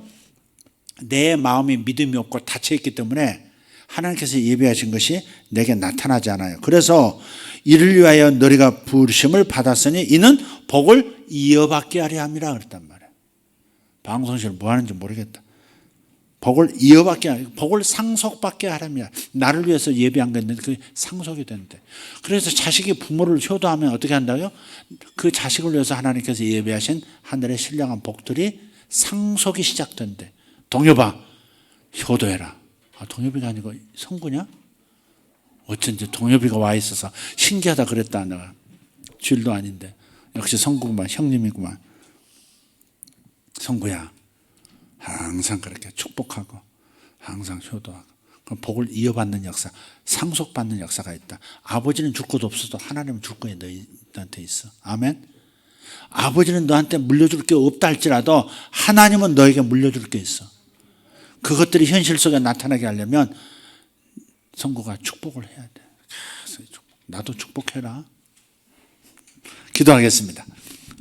내 마음이 믿음이 없고 닫혀있기 때문에 하나님께서 예비하신 것이 내게 나타나지 않아요. 그래서 이를 위하여 너희가 부르심을 받았으니 이는 복을 이어받게 하려 함이라 그랬단 말이에요. 방송실 뭐 하는지 모르겠다. 복을 이어받게, 복을 상속받게 하려면 나를 위해서 예비한 게 있는데 그게 상속이 된대. 그래서 자식이 부모를 효도하면 어떻게 한다고요? 그 자식을 위해서 하나님께서 예비하신 하늘의 신령한 복들이 상속이 시작된대. 동엽아, 효도해라. 동엽이가 아니고 성구냐? 어쩐지 동엽이가 와 있어서 신기하다 그랬다. 내가 쥐도 아닌데 역시 성구구만, 형님이구만. 성구야, 항상 그렇게 축복하고 항상 효도하고 복을 이어받는 역사, 상속받는 역사가 있다. 아버지는 줄 것도 없어도 하나님은 줄 거에 너한테 있어. 아멘. 아버지는 너한테 물려줄 게 없다 할지라도 하나님은 너에게 물려줄 게 있어. 그것들이 현실 속에 나타나게 하려면 성구가 축복을 해야 돼. 나도 축복해라. 기도하겠습니다.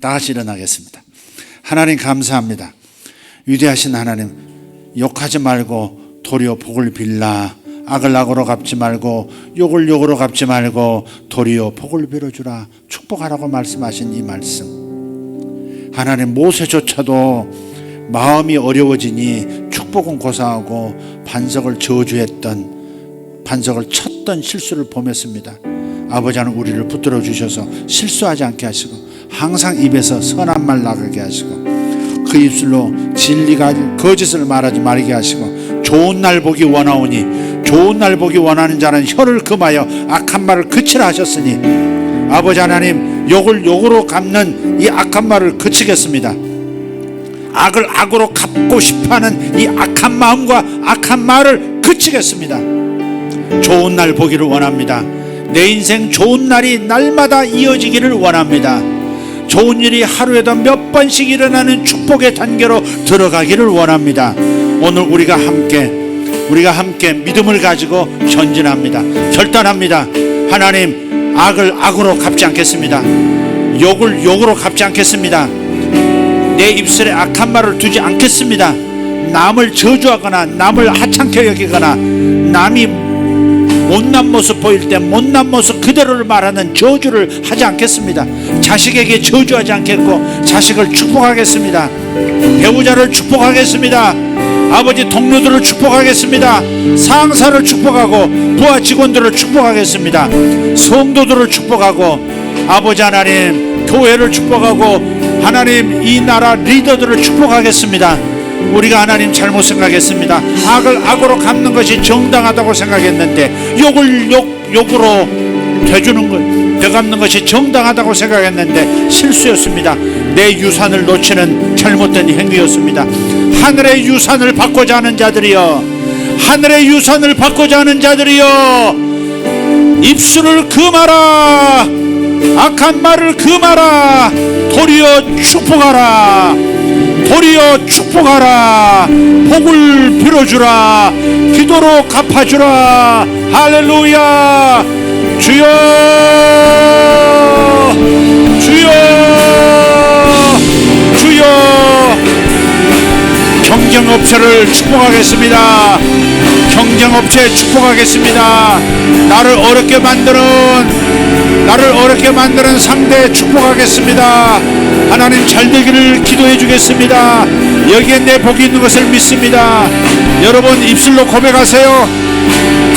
다 같이 일어나겠습니다. 하나님 감사합니다. 위대하신 하나님, 욕하지 말고 도리어 복을 빌라. 악을 악으로 갚지 말고 욕을 욕으로 갚지 말고 도리어 복을 빌어주라. 축복하라고 말씀하신 이 말씀, 하나님 모세조차도 마음이 어려워지니 축복은 고사하고 반석을 쳤던 실수를 범했습니다. 아버지 하나님, 우리를 붙들어 주셔서 실수하지 않게 하시고 항상 입에서 선한 말 나가게 하시고 그 입술로 진리가 거짓을 말하지 말게 하시고 좋은 날 보기 원하오니 좋은 날 보기 원하는 자는 혀를 금하여 악한 말을 그치라 하셨으니 아버지 하나님, 욕을 욕으로 갚는 이 악한 말을 그치겠습니다. 악을 악으로 갚고 싶어하는 이 악한 마음과 악한 말을 그치겠습니다. 좋은 날 보기를 원합니다. 내 인생 좋은 날이 날마다 이어지기를 원합니다. 좋은 일이 하루에도 몇 번씩 일어나는 축복의 단계로 들어가기를 원합니다. 오늘 우리가 함께 믿음을 가지고 전진합니다. 결단합니다. 하나님, 악을 악으로 갚지 않겠습니다. 욕을 욕으로 갚지 않겠습니다. 내 입술에 악한 말을 두지 않겠습니다. 남을 저주하거나 남을 하찮게 여기거나 남이 못난 모습 보일 때 못난 모습 그대로를 말하는 저주를 하지 않겠습니다. 자식에게 저주하지 않겠고 자식을 축복하겠습니다. 배우자를 축복하겠습니다. 아버지 동료들을 축복하겠습니다. 상사를 축복하고 부하 직원들을 축복하겠습니다. 성도들을 축복하고 아버지 하나님, 교회를 축복하고 하나님, 이 나라 리더들을 축복하겠습니다. 우리가 하나님 잘못 생각했습니다. 악을 악으로 갚는 것이 정당하다고 생각했는데 욕을 욕으로 되주는 것, 되갚는 것이 정당하다고 생각했는데 실수였습니다. 내 유산을 놓치는 잘못된 행위였습니다. 하늘의 유산을 받고자 하는 자들이여, 하늘의 유산을 받고자 하는 자들이여, 입술을 금하라, 악한 말을 금하라, 도리어 축복하라, 도리어 축복하라, 복을 빌어주라, 기도로 갚아주라. 할렐루야. 주여, 주여, 주여. 경쟁업체를 축복하겠습니다. 경쟁업체 축복하겠습니다. 나를 어렵게 만드는 상대 축복하겠습니다. 하나님 잘되기를 기도해 주겠습니다. 여기에 내 복이 있는 것을 믿습니다. 여러분 입술로 고백하세요.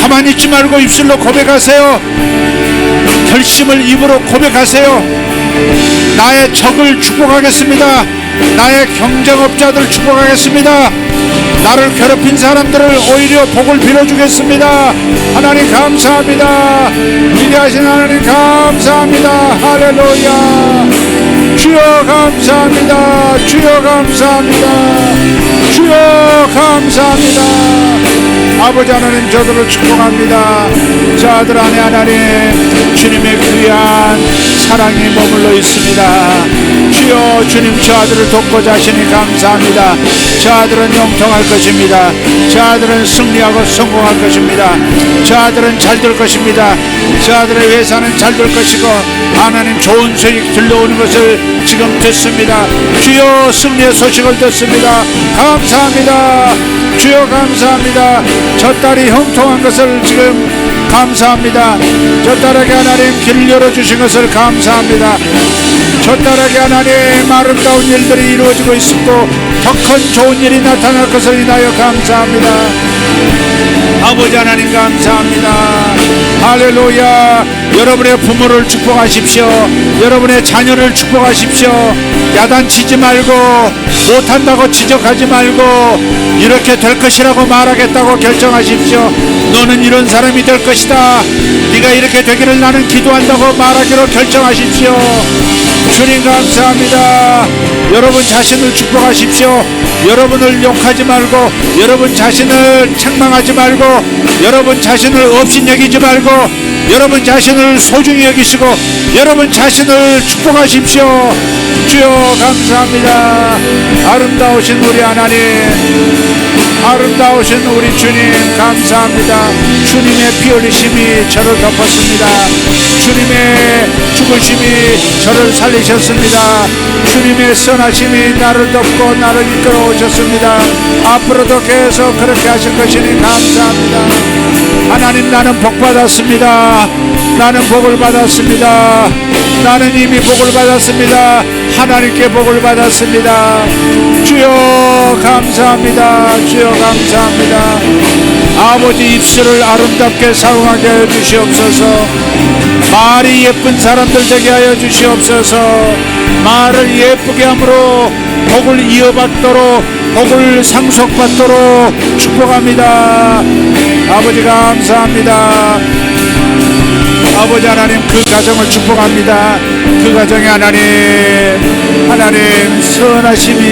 가만히 있지 말고 입술로 고백하세요. 결심을 입으로 고백하세요. 나의 적을 축복하겠습니다. 나의 경쟁업자들 축복하겠습니다. 나를 괴롭힌 사람들을 오히려 복을 빌어주겠습니다. 하나님 감사합니다. 위대하신 하나님 감사합니다. 할렐루야. 주여 감사합니다. 주여 감사합니다. 주여 감사합니다. 아버지 하나님 저들을 축복합니다. 저 아들 안에 하나님 주님의 귀한 사랑이 머물러 있습니다. 주여 주님 저 아들을 돕고자 하시니 감사합니다. 저 아들은 영통할 것입니다. 저 아들은 승리하고 성공할 것입니다. 저 아들은 잘 될 것입니다. 저 아들의 회사는 잘 될 것이고 하나님 좋은 소식 들려오는 것을 지금 듣습니다. 주여 승리의 소식을 듣습니다. 감사합니다. 주여 감사합니다. 저 딸이 형통한 것을 지금 감사합니다. 저 딸에게 하나님 길을 열어주신 것을 감사합니다. 저 딸에게 하나님 아름다운 일들이 이루어지고 있고 더 큰 좋은 일이 나타날 것을 인하여 감사합니다. 아버지 하나님 감사합니다. 할렐루야. 여러분의 부모를 축복하십시오. 여러분의 자녀를 축복하십시오. 야단치지 말고 못한다고 지적하지 말고 이렇게 될 것이라고 말하겠다고 결정하십시오. 너는 이런 사람이 될 것이다. 네가 이렇게 되기를 나는 기도한다고 말하기로 결정하십시오. 주님 감사합니다. 여러분 자신을 축복하십시오. 여러분을 욕하지 말고 여러분 자신을 책망하지 말고 여러분 자신을 업신여기지 말고 여러분 자신을 소중히 여기시고 여러분 자신을 축복하십시오. 주여 감사합니다. 아름다우신 우리 하나님, 아름다우신 우리 주님 감사합니다. 주님의 피 흘리심이 저를 덮었습니다. 주님의 죽으심이 저를 살리셨습니다. 주님의 선하심이 나를 덮고 나를 이끌어 오셨습니다. 앞으로도 계속 그렇게 하실 것이니 감사합니다. 하나님 나는 복 받았습니다. 나는 복을 받았습니다. 나는 이미 복을 받았습니다. 하나님께 복을 받았습니다. 주여 감사합니다. 주여 감사합니다. 아버지 입술을 아름답게 사용하게 하여 주시옵소서. 말이 예쁜 사람들 되게 하여 주시옵소서. 말을 예쁘게 함으로 복을 이어받도록 복을 상속받도록 축복합니다. 아버지 감사합니다. 아버지 하나님 그 가정을 축복합니다. 그 가정에 하나님 선하심이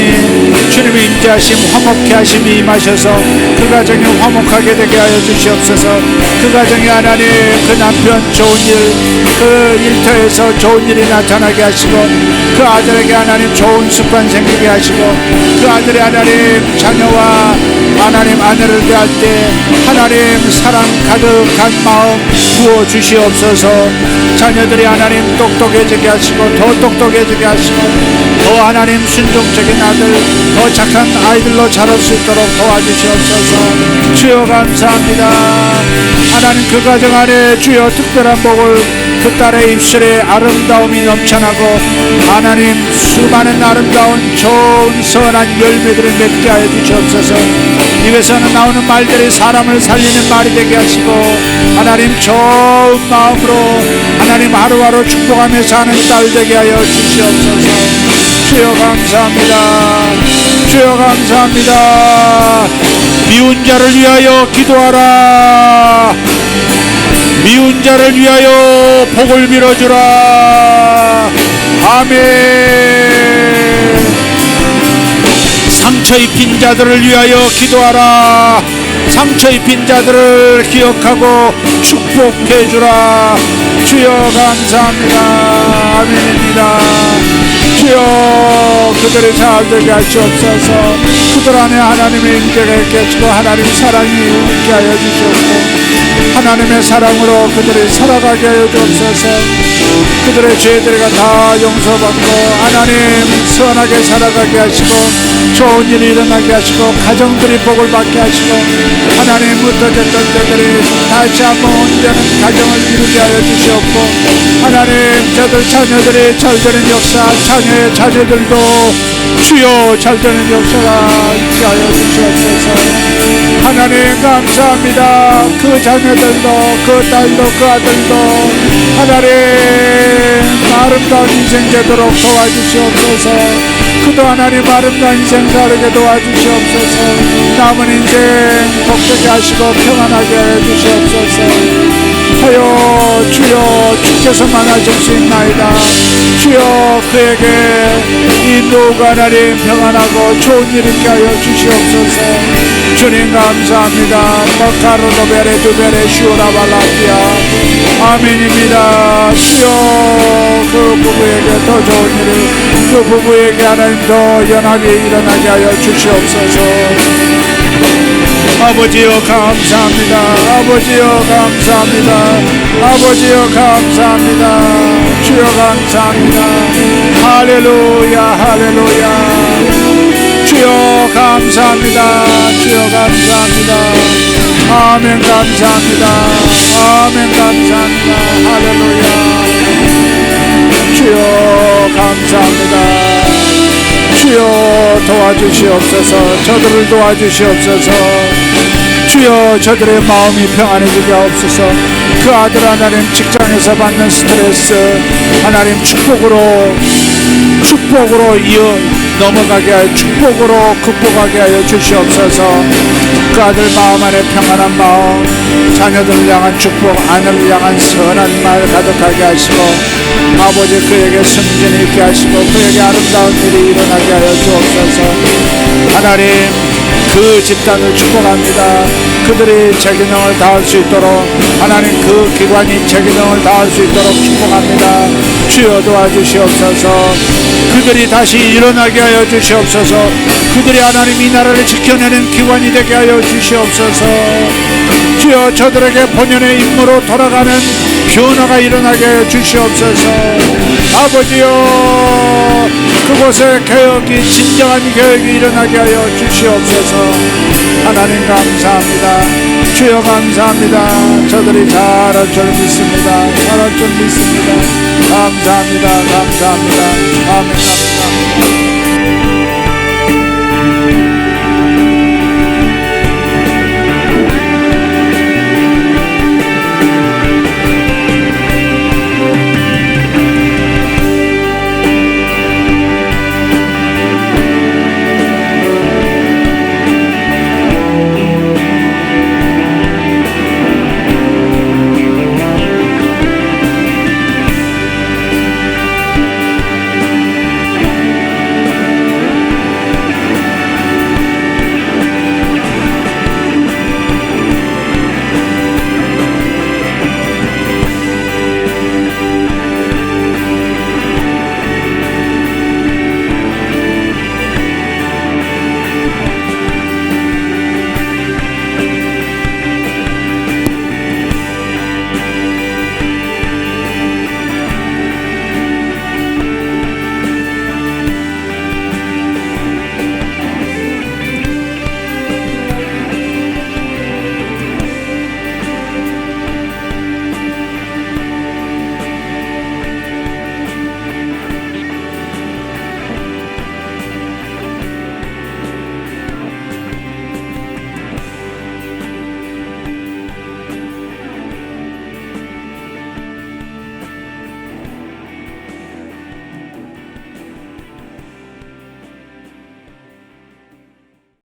주님의 임재하심 화목케 하심이 임하셔서 그 가정이 화목하게 되게 하여 주시옵소서. 그 가정에 하나님 그 남편 좋은 일 그 일터에서 좋은 일이 나타나게 하시고 그 아들에게 하나님 좋은 습관 생기게 하시고 그 아들의 하나님 자녀와 하나님 아내를 대할 때 하나님 사랑 가득한 마음 부어 주시옵소서. 자녀들이 하나님 똑똑해지게 하시고 더 똑똑해지게 하시고 더 하나님 순종적인 아들 더 착한 아이들로 자랄 수 있도록 도와주시옵소서. 주여 감사합니다. 하나님 그 가정 안에 주여 특별한 복을 그 딸의 입술에 아름다움이 넘쳐나고 하나님 수많은 아름다운 좋은 선한 열매들을 맺게 하여 주시옵소서. 입에서는 나오는 말들이 사람을 살리는 말이 되게 하시고 하나님 좋은 마음으로 하나님 하루하루 축복하며 사는 딸 되게 하여 주시옵소서. 주여 감사합니다. 주여 감사합니다. 미운 자를 위하여 기도하라. 미운 자를 위하여 복을 빌어주라. 아멘. 상처 입힌 자들을 위하여 기도하라. 상처 입힌 자들을 기억하고 축복해 주라. 주여 감사합니다. 아멘입니다. 주여 그들이 잘 되게 하시옵소서. 그들 안에 하나님의 임재가 있게 하시고 하나님의 사랑이 있게 하여 주시옵고 하나님의 사랑으로 그들이 살아가게 하여 주옵소서. 그들의 죄들과 다 용서받고 하나님 선하게 살아가게 하시고 좋은 일이 일어나게 하시고 가정들이 복을 받게 하시고 하나님 흩어졌던 자들이 다시 한번 온전한 가정을 이루게 하여 주시옵고 하나님 저들 자녀들이 잘되는 역사 자녀의 자녀들도 주여 잘되는 역사가 있게 하여 주시옵소서. 하나님 감사합니다. 그 자녀들도 그 딸도 그 아들도 하나님 아름다운 인생 되도록 도와주시옵소서. 그도 하나님 아름다운 인생 살게 도와주시옵소서. 남은 인생 복되게 하시고 평안하게 해주시옵소서. 하여 주여 주께서만 하실 수 있나이다. 주여 그에게 이 누가 하나님 평안하고 좋은 일 있게 하여 주시옵소서. 주님 감사합니다. 머카로도 베레 두베레 슈라발라티아 아멘입니다. 주여 그 부부에게 더 좋은 일을 그 부부에게 하나님 더 연하게 일어나게 하여 주시옵소서. 아버지여 감사합니다. 아버지여 감사합니다. 아버지여 감사합니다. 주여 감사합니다. 할렐루야 할렐루야. 주여 감사합니다. 주여 감사합니다. 아멘 감사합니다. 아멘 감사합니다. 할렐루야. 주여 감사합니다. 주여 도와주시옵소서. 저들을 도와주시옵소서. 주여 저들의 마음이 평안해지게 하옵소서. 그 아들 하나님 직장에서 받는 스트레스 하나님 축복으로 이어 넘어가게 하여 축복으로 극복하게 하여 주시옵소서. 그 아들 마음 안에 평안한 마음 자녀들을 향한 축복 아내를 향한 선한 말 가득하게 하시고 아버지 그에게 승진이 있게 하시고 그에게 아름다운 일이 일어나게 하여 주옵소서. 하나님 그 집단을 축복합니다. 그들이 재기능을 다할 수 있도록 하나님 그 기관이 재기능을 다할 수 있도록 축복합니다. 주여 도와주시옵소서. 그들이 다시 일어나게 하여 주시옵소서. 그들이 하나님 이 나라를 지켜내는 기관이 되게 하여 주시옵소서. 주여 저들에게 본연의 임무로 돌아가는 변화가 일어나게 하여 주시옵소서. 아버지여 그곳에 개혁이 진정한 개혁이 일어나게 하여 주시옵소서. 하나님 감사합니다. 주여 감사합니다. 저들이 잘할 줄 믿습니다. 잘할 줄 믿습니다. 감사합니다. 감사합니다. 아멘 감사합니다.